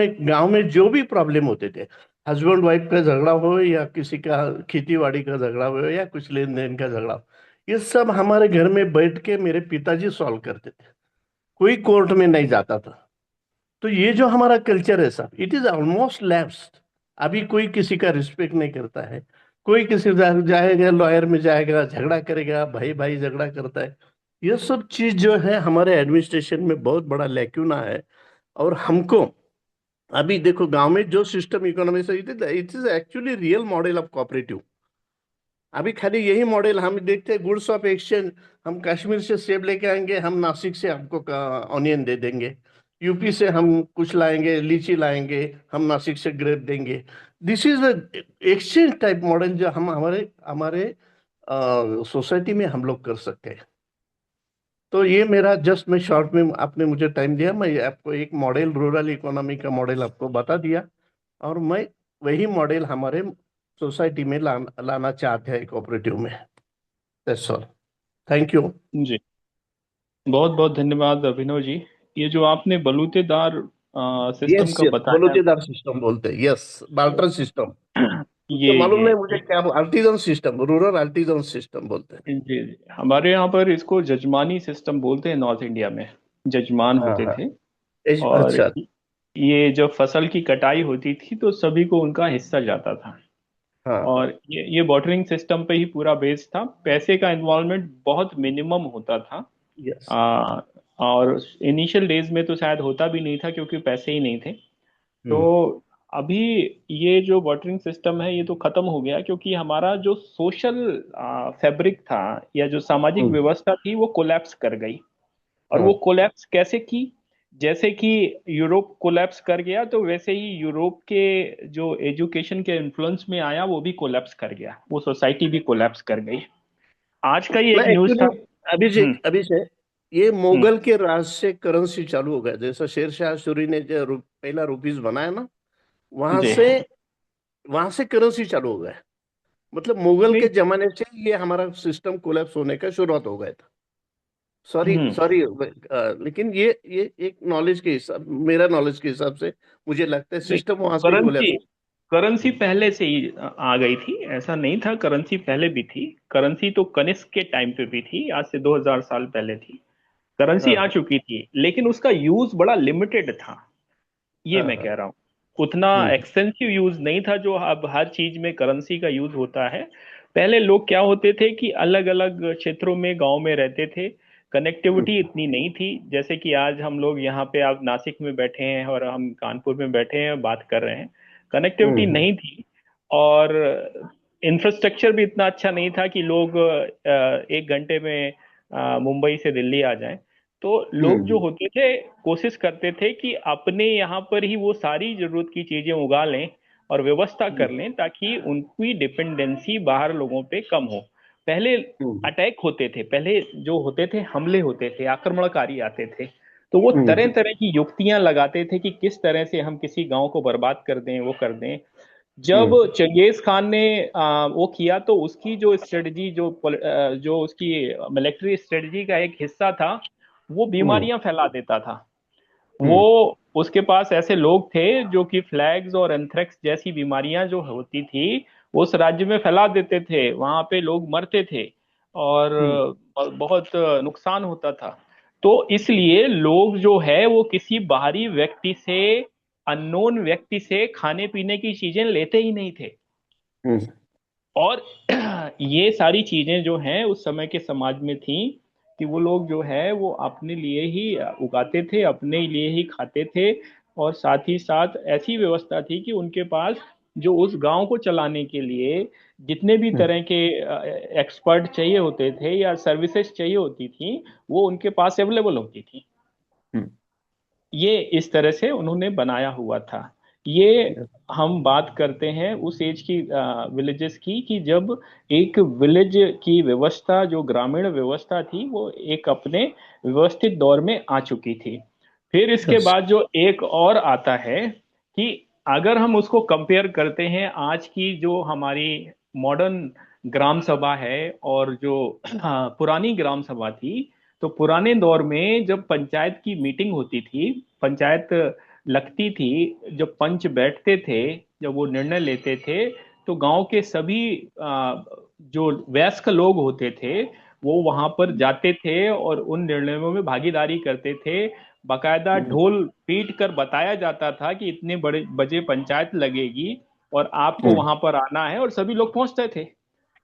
S6: में जो भी प्रॉब्लम होते थे, हस्बैंड वाइफ का झगड़ा हो या किसी का खेती बाड़ी का झगड़ा हो या कुछ लेन देन का झगड़ा हो, ये सब हमारे घर में बैठ के मेरे पिताजी सॉल्व करते थे। कोई कोर्ट में नहीं जाता था। तो ये जो हमारा कल्चर है साहब, इट इज ऑलमोस्ट लैप्स्ड। अभी कोई किसी का रिस्पेक्ट नहीं करता है। कोई किसी जाएगा लॉयर में, जाएगा झगड़ा करेगा, भाई भाई झगड़ा करता है। ये सब चीज जो है हमारे एडमिनिस्ट्रेशन में बहुत बड़ा लैक्यूना है। और हमको अभी देखो गांव में जो सिस्टम इकोनॉमी से, it is actually real model of cooperative. अभी खाली यही मॉडल हम देखते हैं, गुड्स ऑफ एक्सचेंज। हम कश्मीर से सेब लेके आएंगे, हम नासिक से हमको ऑनियन दे देंगे। यूपी से हम कुछ लाएंगे, लीची लाएंगे, हम नासिक से ग्रेप देंगे। This is the exchange type model जो हम हमारे हमारे सोसाइटी में हम लोग कर सकते हैं। तो ये मेरा जस्ट, मैं शॉर्ट में, आपने मुझे टाइम दिया, मैं आपको एक मॉडल, रूरल इकोनॉमी का मॉडल आपको बता दिया। और मैं वही मॉडल हमारे सोसाइटी में लाना चाहते हैं कोऑपरेटिव में। That's all. Thank you.
S1: जी, बहुत बहुत धन्यवाद अभिनव जी। ये जो आपने बलूतेदार सिस्टम
S6: यस
S1: का
S6: यस,
S1: बताया,
S6: बलूचीदार सिस्टम बोलते हैं, यस। बाल्टर सिस्टम।
S1: ये
S6: तो मालूम
S1: ये
S6: नहीं मुझे क्या, artisan system, rural artisan system बोलते हैं।
S1: जी जी, हमारे यहाँ पर इसको जजमानी सिस्टम बोलते हैं। नॉर्थ इंडिया में जजमान
S6: हाँ
S1: होते
S6: हाँ।
S1: थे। और
S6: अच्छा।
S1: ये जब फसल की कटाई होती थी तो सभी को उनका हिस्सा जाता था।
S6: हाँ हाँ।
S1: और ये बॉर्डरिंग सिस्टम पे ही पूरा बेस था। पैसे का इन्वॉल्वमेंट बहुत मिनिमम होता था।
S6: यस।
S1: आ, और इनिशियल डेज में तो शायद होता भी नहीं था क्योंकि पैसे ही नहीं थे। तो
S6: हम्म
S1: अभी ये जो वाटरिंग सिस्टम है ये तो खत्म हो गया, क्योंकि हमारा जो सोशल फैब्रिक था या जो सामाजिक
S6: हम्म।
S1: व्यवस्था थी वो कोलैप्स कर गई। और वो
S6: हाँ।
S1: कोलैप्स कैसे की? जैसे कि यूरोप कोलैप्स कर गया, तो वैसे ही यूरोप के जो एजुकेशन के इन्फ्लुएंस में आया वो भी कोलैप्स कर गया, वो सोसाइटी भी कोलैप्स कर गई। आज का ही
S6: मैं
S1: एक न्यूज
S6: एक्चुअली
S1: था। हम्म।
S6: अभिषेक, ये
S1: हम्म।
S6: मुगल के राज से करेंसी चालू हो गया। जैसा शेर शाह सूरी ने जो पहला रुपीस बनाया ना, वहां
S1: जी।
S6: से वहां से करेंसी चालू हो गया। मतलब मुगल
S1: नहीं।
S6: के जमाने से ये हमारा सिस्टम कोलैप्स होने का शुरुआत हो गया था। सॉरी
S1: हम्म।
S6: सॉरी, लेकिन ये एक नॉलेज के हिसाब, मेरा नॉलेज के हिसाब से मुझे लगता है
S1: नहीं,
S6: सिस्टम वहां से ही कोलैप्स।
S1: करेंसी करेंसी पहले से ही आ गई थी, ऐसा नहीं था। करेंसी पहले भी थी। करेंसी तो कनिष्क के टाइम पे भी थी, आज से 2000 साल पहले थी। करेंसी आ
S6: हाँ
S1: चुकी थी, लेकिन उसका यूज बड़ा लिमिटेड था। ये
S6: हाँ
S1: मैं
S6: हाँ।
S1: कह रहा हूँ। उतना
S6: हम्म
S1: एक्सटेंसिव यूज नहीं था जो अब हर चीज में करेंसी का यूज होता है। पहले लोग क्या होते थे कि अलग अलग क्षेत्रों में, गांव में रहते थे।
S6: हम्म
S1: कनेक्टिविटी इतनी नहीं थी। जैसे कि आज हम लोग यहाँ पे, आप नासिक में बैठे हैं और हम कानपुर में बैठे हैं बात कर रहे हैं। कनेक्टिविटी
S6: हम्म
S1: नहीं थी। और इंफ्रास्ट्रक्चर भी इतना अच्छा नहीं था कि लोग 1 घंटे में मुंबई से दिल्ली आ जाएं। तो लोग जो
S6: हम्म
S1: होते थे कोशिश करते थे कि अपने यहाँ पर ही वो सारी जरूरत की चीजें उगा लें और व्यवस्था
S6: हम्म
S1: कर लें, ताकि उनकी डिपेंडेंसी बाहर लोगों पे कम हो। पहले
S6: हम्म
S1: अटैक होते थे, पहले जो होते थे हमले होते थे, आक्रमणकारी आते थे। तो वो तरह
S6: हम्म
S1: तरह की युक्तियां लगाते थे कि किस तरह से हम किसी गांव को बर्बाद कर दें, वो कर दें। जब
S6: हम्म
S1: चंगेज खान ने वो किया, तो उसकी जो स्ट्रेटजी, जो उसकी मिलिट्री स्ट्रेटजी का एक हिस्सा था, वो
S6: हम्म
S1: बीमारियां फैला देता था। वो
S6: हम्म
S1: उसके पास ऐसे लोग थे जो कि फ्लैग्स और एंथ्रेक्स जैसी बीमारियां जो होती थी वो उस राज्य में फैला देते थे, वहां पे लोग मरते थे। और
S6: हम्म
S1: बहुत नुकसान होता था। तो इसलिए लोग जो है वो किसी बाहरी व्यक्ति से, अननोन व्यक्ति से खाने पीने की चीजें लेते ही नहीं थे।
S6: हम्म
S1: और ये सारी चीजें जो हैं उस समय के समाज में थी, कि वो लोग जो है वो अपने लिए ही उगाते थे, अपने लिए ही खाते थे। और साथ ही साथ ऐसी व्यवस्था थी कि उनके पास जो उस गांव को चलाने के लिए जितने भी
S6: हम्म
S1: तरह के एक्सपर्ट चाहिए होते थे या सर्विसेज चाहिए होती थी, वो उनके पास अवेलेबल होती थी।
S6: हम्म।
S1: ये इस तरह से उन्होंने बनाया हुआ था। ये
S6: Yes.
S1: हम बात करते हैं उस एज की, विलेजेस की, कि जब एक विलेज की व्यवस्था, जो ग्रामीण व्यवस्था थी, वो एक अपने व्यवस्थित दौर में आ चुकी थी। फिर इसके
S6: Yes.
S1: बाद जो एक और आता है कि अगर हम उसको कंपेयर करते हैं आज की जो हमारी मॉडर्न ग्राम सभा है और जो पुरानी ग्राम सभा थी, तो पुराने दौर में जब पंचायत की मीटिंग होती थी, पंचायत लगती थी, जब पंच बैठते थे, जब वो निर्णय लेते थे, तो गांव के सभी जो वयस्क लोग होते थे वो वहां पर जाते थे और उन निर्णयों में भागीदारी करते थे। बकायदा
S6: हम्म
S1: ढोल पीट कर बताया जाता था कि इतने बड़े बजे पंचायत लगेगी और आपको
S6: हम्म।
S1: वहां पर आना है, और सभी लोग पहुंचते थे।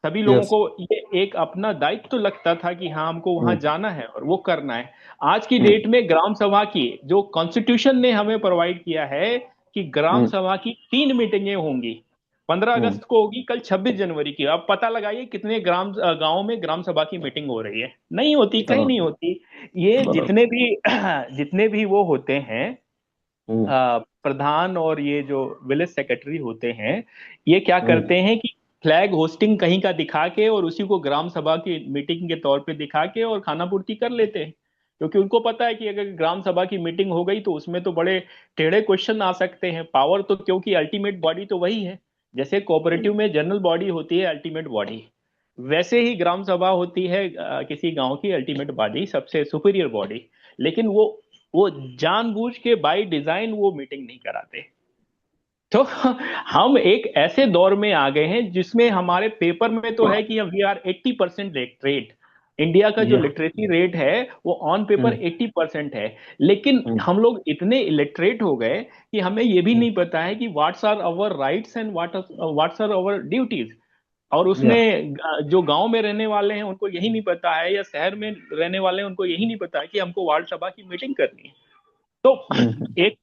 S1: सभी लोगों
S6: Yes.
S1: को ये एक अपना दायित्व तो लगता था कि हाँ, हमको वहां
S6: हम्म
S1: जाना है और वो करना है। आज की
S6: हम्म
S1: डेट में ग्राम सभा की जो कॉन्स्टिट्यूशन ने हमें प्रोवाइड किया है कि ग्राम
S6: हम्म
S1: सभा की 3 मीटिंगें होंगी। 15 अगस्त
S6: हम्म।
S1: को होगी, कल 26 जनवरी की। अब पता लगाइए कितने गांवों में ग्राम सभा की मीटिंग हो रही है। नहीं होती, कहीं
S6: हाँ,
S1: नहीं होती। ये
S6: बराबर।
S1: जितने भी वो होते हैं,
S6: हम्म
S1: प्रधान और ये जो विलेज सेक्रेटरी होते हैं, ये क्या
S6: हम्म
S1: करते हैं कि फ्लैग होस्टिंग कहीं का दिखा के और उसी को ग्राम सभा की मीटिंग के तौर पे दिखा के और खाना पूर्ति कर लेते हैं। क्योंकि उनको पता है कि अगर ग्राम सभा की मीटिंग हो गई तो उसमें तो बड़े टेढ़े क्वेश्चन आ सकते हैं। पावर तो, क्योंकि अल्टीमेट बॉडी तो वही है। जैसे कोऑपरेटिव में जनरल बॉडी होती है अल्टीमेट बॉडी, वैसे ही ग्राम सभा होती है किसी गांव की अल्टीमेट बॉडी, सबसे सुपीरियर बॉडी। लेकिन वो जानबूझ के बाय डिजाइन वो मीटिंग नहीं कराते। तो हम एक ऐसे दौर में आ गए हैं जिसमें हमारे पेपर में तो है कि वी आर 80% लिटरेट। इंडिया का जो
S6: या
S1: लिटरेसी रेट है वो ऑन पेपर
S6: हम्म
S1: 80% है। लेकिन
S6: हम्म
S1: हम लोग इतने इलिटरेट हो गए कि हमें ये भी
S6: हम्म।
S1: नहीं पता है कि what's are our rights and what's are our duties. और
S6: या
S1: उसमें जो गांव में रहने वाले हैं उनको यही नहीं पता है, या शहर में रहने वाले हैं उनको यही नहीं पता है कि हमको वार्ड सभा की मीटिंग करनी है। तो
S6: हम्म
S1: एक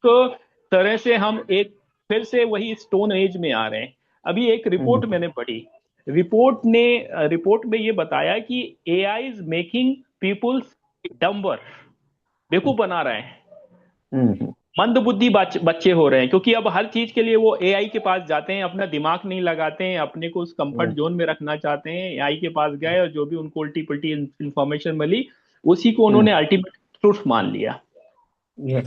S1: तरह से हम एक फिर से वही स्टोन एज में आ रहे हैं। अभी एक रिपोर्ट
S6: हम्म
S1: मैंने पढ़ी, रिपोर्ट में ये बताया कि AI is making peoples dumber, बेवकूफ बना रहे हैं,
S6: हम्म
S1: मंदबुद्धि बच्चे हो रहे हैं, क्योंकि अब हर चीज के लिए वो एआई के पास जाते हैं, अपना दिमाग नहीं लगाते हैं, अपने को उस कंफर्ट
S6: हम्म
S1: जोन में रखना चाहते हैं, एआई के पास गए और जो भी उनको उल्टी पुल्टी इंफॉर्मेशन मिली उसी को
S6: हम्म
S1: उन्होंने अल्टीमेट ट्रूथ मान लिया।
S6: ये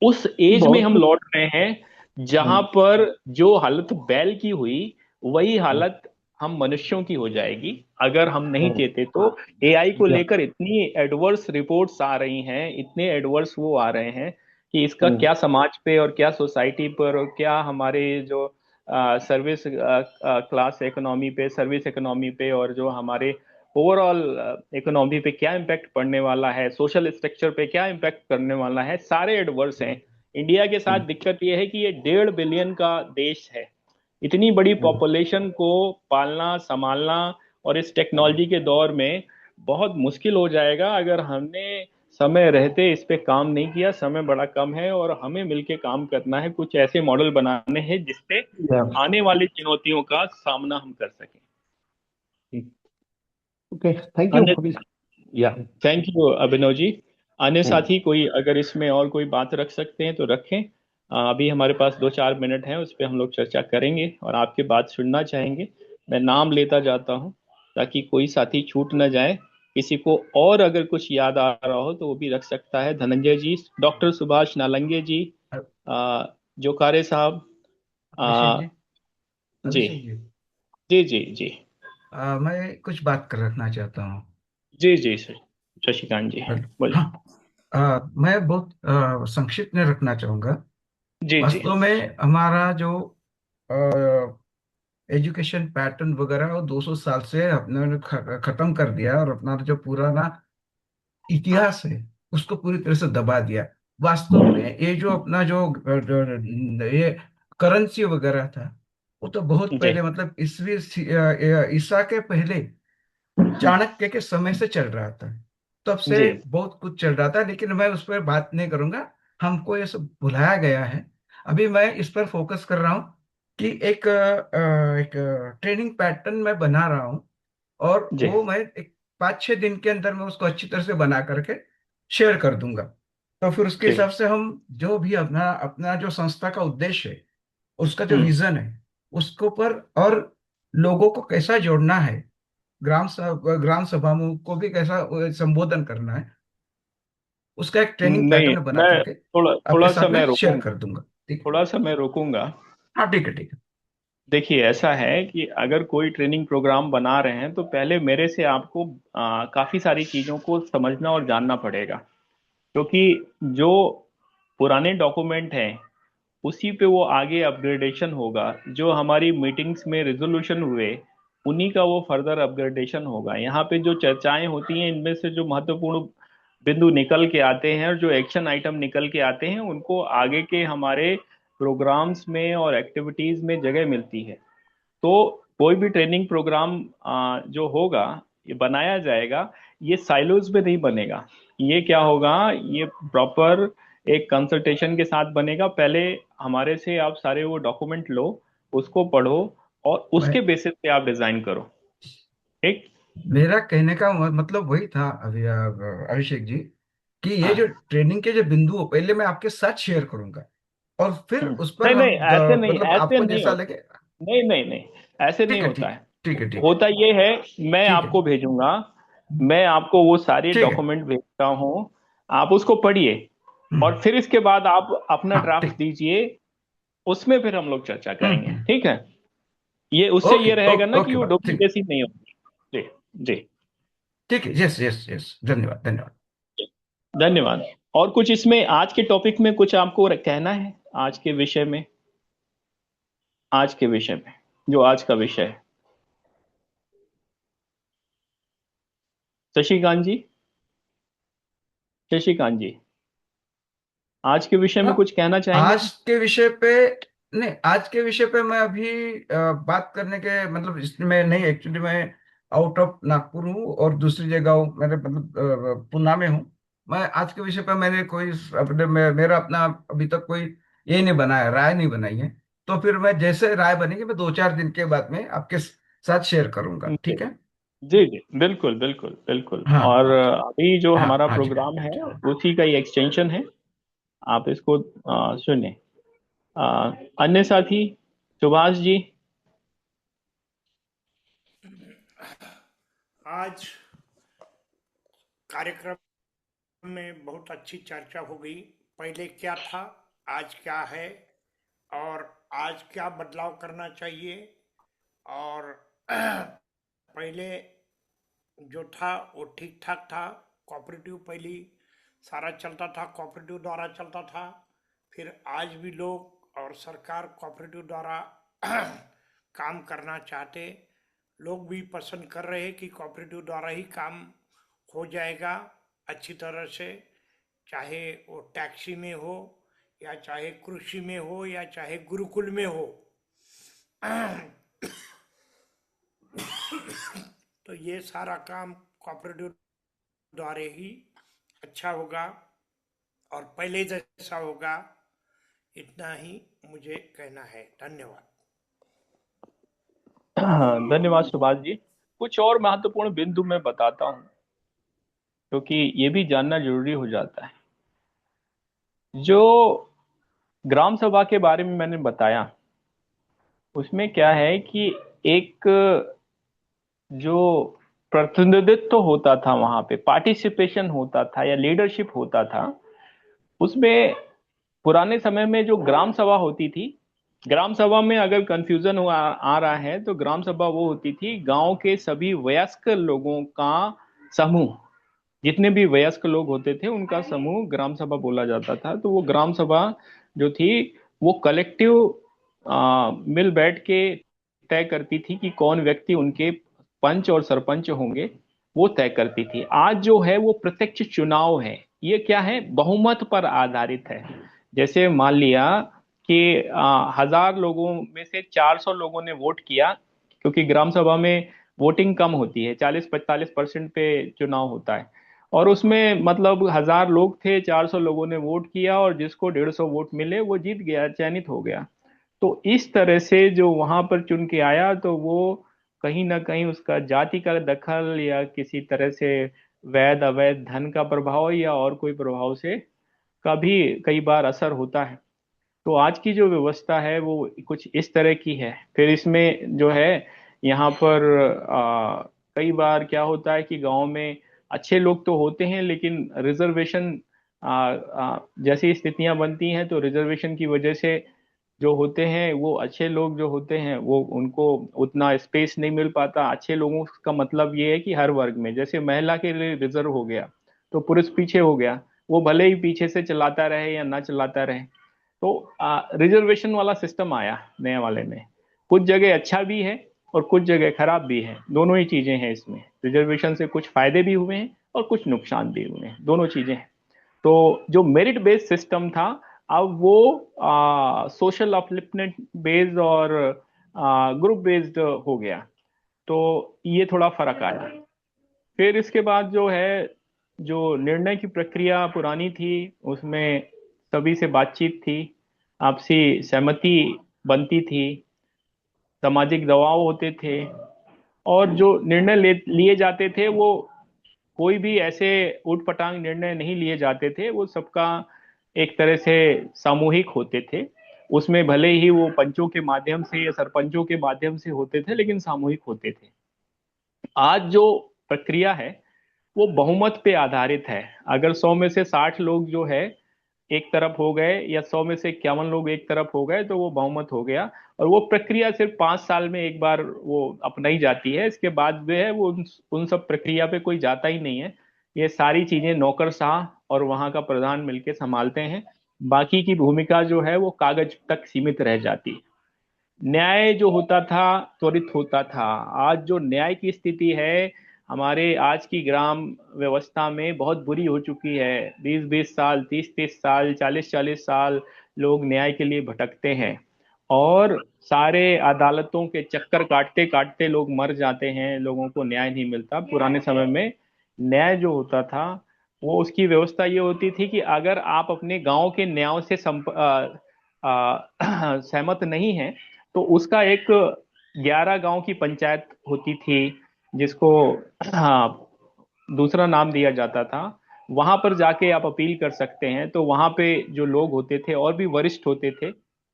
S1: उस एज में
S6: बहुत
S1: हम
S6: कुछ।
S1: लौट रहे हैं जहां
S6: हम्म
S1: पर जो हालत बैल की हुई वही
S6: हम्म
S1: हालत हम मनुष्यों की हो जाएगी अगर हम नहीं
S6: हम्म,
S1: चेते तो। एआई को
S6: या,
S1: लेकर इतनी एडवर्स रिपोर्ट्स आ रही हैं, इतने एडवर्स वो आ रहे हैं कि इसका
S6: हम्म
S1: क्या समाज पे और क्या सोसाइटी पर और क्या हमारे जो सर्विस क्लास इकोनॉमी पे, सर्विस इकोनॉमी पे और जो हमारे ओवरऑल इकोनॉमी पे क्या इम्पैक्ट पड़ने वाला है, सोशल स्ट्रक्चर पे क्या इम्पैक्ट करने वाला है, सारे एडवर्स हैं। इंडिया के साथ
S6: हम्म
S1: दिक्कत यह है कि ये 1.5 बिलियन का देश है। इतनी बड़ी
S6: हम्म
S1: पॉपुलेशन को पालना संभालना और इस टेक्नोलॉजी के दौर में बहुत मुश्किल हो जाएगा अगर हमने समय रहते इस पे काम नहीं किया। समय बड़ा कम है और हमें मिलके काम करना है, कुछ ऐसे मॉडल बनाने हैं जिससे
S6: या,
S1: आने वाली चुनौतियों का सामना हम कर सकें।
S6: ओके, थैंक यू
S1: अन्य
S6: अभी। या,
S1: थैंक यू अभिनव जी। अन्य
S6: हम्म
S1: साथी कोई अगर इसमें और कोई बात रख सकते हैं तो रखें। अभी हमारे पास 2-4 मिनट हैं, उस पर हम लोग चर्चा करेंगे और आपकी बात सुनना चाहेंगे। मैं नाम लेता जाता हूं ताकि कोई साथी छूट न जाए। किसी को और अगर कुछ याद आ रहा हो तो वो भी रख सकता है। धनंजय जी, डॉक्टर सुभाष नालंगे जी, आ, जोकारे साहब,
S7: अभिषेक
S1: आ,
S7: जी।
S1: जी
S7: अभिषेक जी,
S1: जी जी जी
S7: मैं कुछ बात कर रखना चाहता हूँ।
S1: जी जी सर, शशिकांत जी बोलिए।
S7: हाँ। मैं बहुत संक्षिप्त में रखना चाहूँगा।
S1: जी जी
S7: वास्तव में हमारा जो एजुकेशन पैटर्न वगैरह वो 200 साल से अपने खत्म कर दिया और अपना जो पुराना इतिहास है उसको पूरी तरह से दबा दिया। वास्तव में ये जो अपना ये करेंसी वगैरह था वो तो बहुत
S1: जी
S7: पहले, मतलब ईसा के पहले चाणक्य के समय से चल रहा था। तब से
S1: जी
S7: बहुत कुछ चल रहा था, लेकिन मैं उस पर बात नहीं करूंगा। हमको ये सब भुलाया गया है। अभी मैं इस पर फोकस कर रहा हूँ कि एक ट्रेनिंग पैटर्न मैं बना रहा हूँ, और
S1: जी
S7: वो मैं एक 5-6 दिन के अंदर मैं उसको अच्छी तरह से बना करके शेयर कर दूंगा। तो फिर उसके
S1: जी।
S7: हिसाब से हम जो भी अपना अपना जो संस्था का उद्देश्य है, उसका जो
S1: हम्म।
S7: विजन है उसको पर, और लोगों को कैसा जोड़ना है, ग्राम सभाओं को भी कैसा संबोधन करना है, उसका एक ट्रेनिंग
S1: नहीं,
S7: पैटर्न बना
S1: मैं
S7: करके
S1: थोड़ा
S7: आपके
S1: थोड़ा सा
S7: साथ
S1: मैं
S7: में शेयर
S1: रोकूंगा,
S7: कर दूंगा। ठीक है।
S1: थोड़ा सा मैं रोकूंगा।
S7: हाँ, ठीक है, ठीक है।
S1: देखिए ऐसा है कि अगर कोई ट्रेनिंग प्रोग्राम बना रहे हैं तो पहले मेरे से आपको काफी सारी चीजों को समझना और जानना पड़ेगा, क्योंकि जो पुराने डॉक्यूमेंट हैं उसी पे वो आगे अपग्रेडेशन होगा। जो हमारी मीटिंग्स में रिजोल्यूशन हुए उन्हीं का वो फर्दर अपग्रेडेशन होगा। यहाँ पे जो चर्चाएं होती हैं इनमें से जो महत्वपूर्ण बिंदु निकल के आते हैं और जो एक्शन आइटम निकल के आते हैं उनको आगे के हमारे प्रोग्राम्स में और एक्टिविटीज में जगह मिलती है। तो कोई भी ट्रेनिंग प्रोग्राम जो होगा, ये बनाया जाएगा, ये साइलोज में नहीं बनेगा। ये क्या होगा, ये प्रॉपर एक कंसल्टेशन के साथ बनेगा। पहले हमारे से आप सारे वो डॉक्यूमेंट लो, उसको पढ़ो और
S7: मैं
S1: उसके बेसिस पे आप डिजाइन करो। ठीक।
S7: मेरा कहने का मतलब वही था अभिषेक जी, कि ये जो ट्रेनिंग के जो बिंदु हो पहले मैं आपके साथ शेयर करूंगा, और फिर उस पर
S1: नहीं नहीं,
S7: हम
S1: ऐसे नहीं,
S7: मतलब
S1: ऐसे
S7: आपको
S1: नहीं
S7: जैसा
S1: होता।
S7: लगे।
S1: नहीं नहीं नहीं, ऐसे नहीं
S7: ठीक है,
S1: होता
S7: ठीक
S1: है।
S7: है, ठीक है, ठीक है,
S1: होता ये है, मैं
S7: ठीक है,
S1: आपको भेजूंगा, मैं आपको वो सारे
S7: ठीक है।
S1: डॉक्यूमेंट भेजता हूँ, आप उसको पढ़िए और
S7: हम्म,
S1: फिर इसके बाद आप अपना
S7: हाँ,
S1: ड्राफ्ट
S7: ठीक।
S1: दीजिए, उसमें फिर हम लोग चर्चा करेंगे।
S7: हम्म।
S1: ठीक है। ये उससे
S7: ओके,
S1: ये रहेगा
S7: ओके,
S1: ना कि
S7: ओके
S1: वो
S7: बात, ठीक।
S1: डुप्लीकेसी नहीं होगी। जी जी।
S7: ठीक है, यस, यस, यस, धन्यवाद, धन्यवाद।
S1: धन्यवाद। और कुछ इसमें आज के टॉपिक में कुछ आपको कहना है, आज के विषय में, आज के विषय में, जो आज का विषय है। शशिकांत जी, शशिकांत जी, आज के विषय में
S7: हाँ,
S1: कुछ कहना चाहेंगे
S7: आज
S1: आप?
S7: के विषय पे, नहीं, आज के विषय पे मैं अभी बात करने के मतलब इसमें नहीं, एक्चुअली मैं आउट ऑफ नागपुर हूँ और दूसरी जगह हूँ, मेरे मतलब पुणे में हूँ। मैं आज के विषय पे मैंने कोई अपने मेरा अपना अभी तक कोई ये नहीं बनाया, राय नहीं बनाई है। तो फिर मैं जैसे राय बनेगी मैं 2-4 दिन के बाद में आपके साथ शेयर करूंगा,
S1: जी
S7: ठीक है?
S1: जी जी, बिल्कुल बिल्कुल बिल्कुल।
S7: हाँ
S1: और
S7: हाँ
S1: अभी जो
S7: हाँ
S1: हमारा
S7: हाँ जी।
S1: प्रोग्राम है उसी का ही एक्सटेंशन है, आप इसको सुने। अ, अन्य साथी, सुभाष जी।
S8: आज कार्यक्रम में बहुत अच्छी चर्चा हो गई। पहले क्या था, आज क्या है, और आज क्या बदलाव करना चाहिए। और पहले जो था वो ठीक ठाक था। कोऑपरेटिव पहले सारा चलता था, कोऑपरेटिव द्वारा चलता था। फिर आज भी लोग और सरकार कोऑपरेटिव द्वारा काम करना चाहते। लोग भी पसंद कर रहे हैं कि कोऑपरेटिव द्वारा ही काम हो जाएगा अच्छी तरह से। चाहे वो टैक्सी में हो, या चाहे कृषि में हो, या चाहे गुरुकुल में हो। तो ये सारा काम कोऑपरेटिव द्वारा ही अच्छा होगा और पहले जैसा होगा। इतना ही मुझे कहना है। धन्यवाद।
S1: धन्यवाद सुभाष जी। कुछ और महत्वपूर्ण बिंदु मैं बताता हूँ, क्योंकि ये भी जानना जरूरी हो जाता है। जो ग्राम सभा के बारे में मैंने बताया, उसमें क्या है कि एक जो प्रतिनिधित्व होता था, वहां पे पार्टिसिपेशन होता था या लीडरशिप होता था, उसमें पुराने समय में जो ग्राम सभा होती थी, ग्राम सभा में अगर कंफ्यूजन आ रहा है तो ग्राम सभा वो होती थी गांव के सभी वयस्क लोगों का समूह। जितने भी वयस्क लोग होते थे उनका समूह ग्राम सभा बोला जाता था। तो वो ग्राम सभा जो थी वो कलेक्टिव मिल बैठ के तय करती थी कि कौन व्यक्ति उनके पंच और सरपंच होंगे, वो तय करती थी। आज जो है वो प्रत्यक्ष चुनाव है। ये क्या है, बहुमत पर आधारित है। जैसे मान लिया कि 1,000 लोगों में से 400 लोगों ने वोट किया, क्योंकि ग्राम सभा में वोटिंग कम होती है, 40-45% पे चुनाव होता है। और उसमें मतलब 1,000 लोग थे, 400 लोगों ने वोट किया और जिसको 150 वोट मिले वो जीत गया, चयनित हो गया। तो इस तरह से जो वहां पर चुन के आया, तो वो कहीं ना कहीं उसका जाति का दखल या किसी तरह से वैध अवैध धन का प्रभाव या और कोई प्रभाव से का भी कई बार असर होता है। तो आज की जो व्यवस्था है वो कुछ इस तरह की है। फिर इसमें जो है, यहाँ पर कई बार क्या होता है कि गांव में अच्छे लोग तो होते हैं, लेकिन रिजर्वेशन जैसी स्थितियां बनती हैं तो रिजर्वेशन की वजह से जो होते हैं वो अच्छे लोग जो होते हैं वो उनको उतना स्पेस नहीं मिल पाता। अच्छे लोगों का मतलब ये है कि हर वर्ग में, जैसे महिला के लिए रिजर्व हो गया तो पुरुष पीछे हो गया, वो भले ही पीछे से चलाता रहे या ना चलाता रहे। तो रिजर्वेशन वाला सिस्टम आया नए वाले में। कुछ जगह अच्छा भी है और कुछ जगह खराब भी है, दोनों ही चीजें हैं इसमें। रिजर्वेशन से कुछ फायदे भी हुए हैं और कुछ नुकसान भी हुए हैं, दोनों चीजें हैं। तो जो मेरिट बेस्ड सिस्टम था, अब वो सोशल अपलिफ्टमेंट बेस्ड और ग्रुप बेस्ड हो गया। तो ये थोड़ा फर्क आया। फिर इसके बाद जो है, जो निर्णय की प्रक्रिया पुरानी थी, उसमें सभी से बातचीत थी, आपसी सहमति बनती थी, सामाजिक दबाव होते थे, और जो निर्णय लिए जाते थे वो कोई भी ऐसे उटपटांग निर्णय नहीं लिए जाते थे। वो सबका एक तरह से सामूहिक होते थे। उसमें भले ही वो पंचों के माध्यम से या सरपंचों के माध्यम से होते थे, लेकिन सामूहिक होते थे। आज जो प्रक्रिया है वो बहुमत पे आधारित है। अगर 100 में से 60 लोग जो है एक तरफ हो गए, या 100 में से 51 लोग एक तरफ हो गए, तो वो बहुमत हो गया। और वो प्रक्रिया सिर्फ 5 साल में एक बार वो अपनाई जाती है। इसके बाद जो है वो उन सब प्रक्रिया पे कोई जाता ही नहीं है। ये सारी चीजें नौकरशाह और वहां का प्रधान मिलके संभालते हैं। बाकी की भूमिका जो है वो कागज तक सीमित रह जाती है। न्याय जो होता था त्वरित होता था। आज जो न्याय की स्थिति है हमारे आज की ग्राम व्यवस्था में बहुत बुरी हो चुकी है। 20-20 साल, 30-30 साल, 40-40 साल लोग न्याय के लिए भटकते हैं, और सारे अदालतों के चक्कर काटते काटते लोग मर जाते हैं, लोगों को न्याय नहीं मिलता। पुराने समय में न्याय जो होता था वो उसकी व्यवस्था ये होती थी कि अगर आप अपने गांव के न्याय से सहमत नहीं है, तो उसका एक 11 गांव की पंचायत होती थी, जिसको दूसरा नाम दिया जाता था। वहां पर जाके आप अपील कर सकते हैं। तो वहां पे जो लोग होते थे और भी वरिष्ठ होते थे,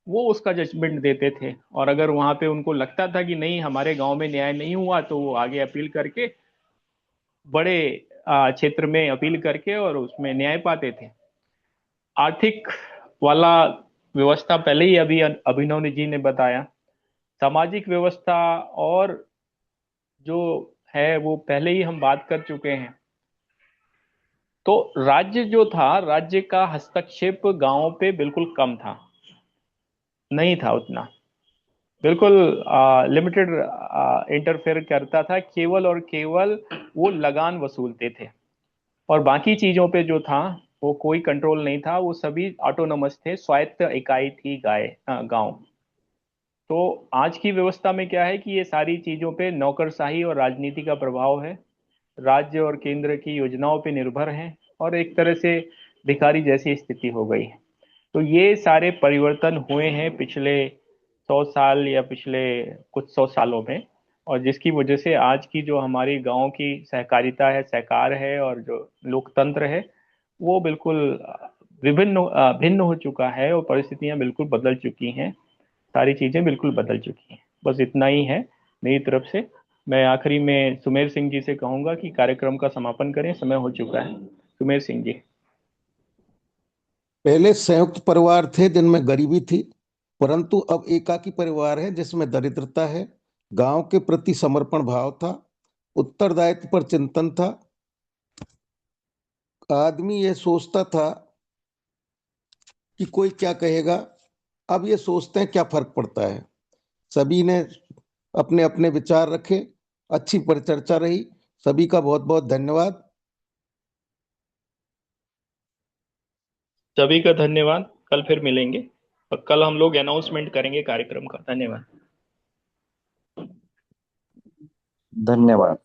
S1: वो उसका जजमेंट देते थे। और अगर वहां पे उनको लगता था कि नहीं, हमारे गांव में न्याय नहीं हुआ, तो वो आगे अपील करके बड़े क्षेत्र में अपील करके और उसमें न्याय पाते थे। आर्थिक वाला व्यवस्था पहले ही अभी अभिनव जी ने बताया। सामाजिक व्यवस्था और जो है वो पहले ही हम बात कर चुके हैं। तो राज्य जो था, राज्य का हस्तक्षेप गांवों पे बिल्कुल कम था, नहीं था उतना, बिल्कुल लिमिटेड इंटरफेयर करता था। केवल और केवल वो लगान वसूलते थे, और बाकी चीजों पे जो था वो कोई कंट्रोल नहीं था। वो सभी ऑटोनोमस थे, स्वायत्त इकाई थी गांव। तो आज की व्यवस्था में क्या है कि ये सारी चीजों पे नौकरशाही और राजनीति का प्रभाव है, राज्य और केंद्र की योजनाओं पे निर्भर हैं, और एक तरह से भिखारी जैसी स्थिति हो गई है। तो ये सारे परिवर्तन हुए हैं पिछले 100 साल या पिछले कुछ 100 सालों में, और जिसकी वजह से आज की जो हमारी गांव की सहकारिता है, सहकार है, और जो लोकतंत्र है, वो बिल्कुल भिन्न हो चुका है, और परिस्थितियां बिल्कुल बदल चुकी हैं। सारी चीजें बिल्कुल बदल चुकी हैं। बस इतना ही है मेरी तरफ से। मैं आखिरी में सुमेर सिंह जी से कहूंगा कि कार्यक्रम का समापन करें, समय हो चुका है। सुमेर सिंह जी।
S4: पहले संयुक्त परिवार थे जिनमें गरीबी थी, परंतु अब एकाकी परिवार है जिसमें दरिद्रता है। गांव के प्रति समर्पण भाव था, उत्तरदायित्व पर चिंतन था। आदमी ये सोचता था कि कोई क्या कहेगा, अब ये सोचते हैं क्या फर्क पड़ता है। सभी ने अपने अपने विचार रखे, अच्छी परिचर्चा रही। सभी का बहुत बहुत धन्यवाद।
S1: सभी का धन्यवाद। कल फिर मिलेंगे, और कल हम लोग अनाउंसमेंट करेंगे कार्यक्रम का। धन्यवाद।
S9: धन्यवाद।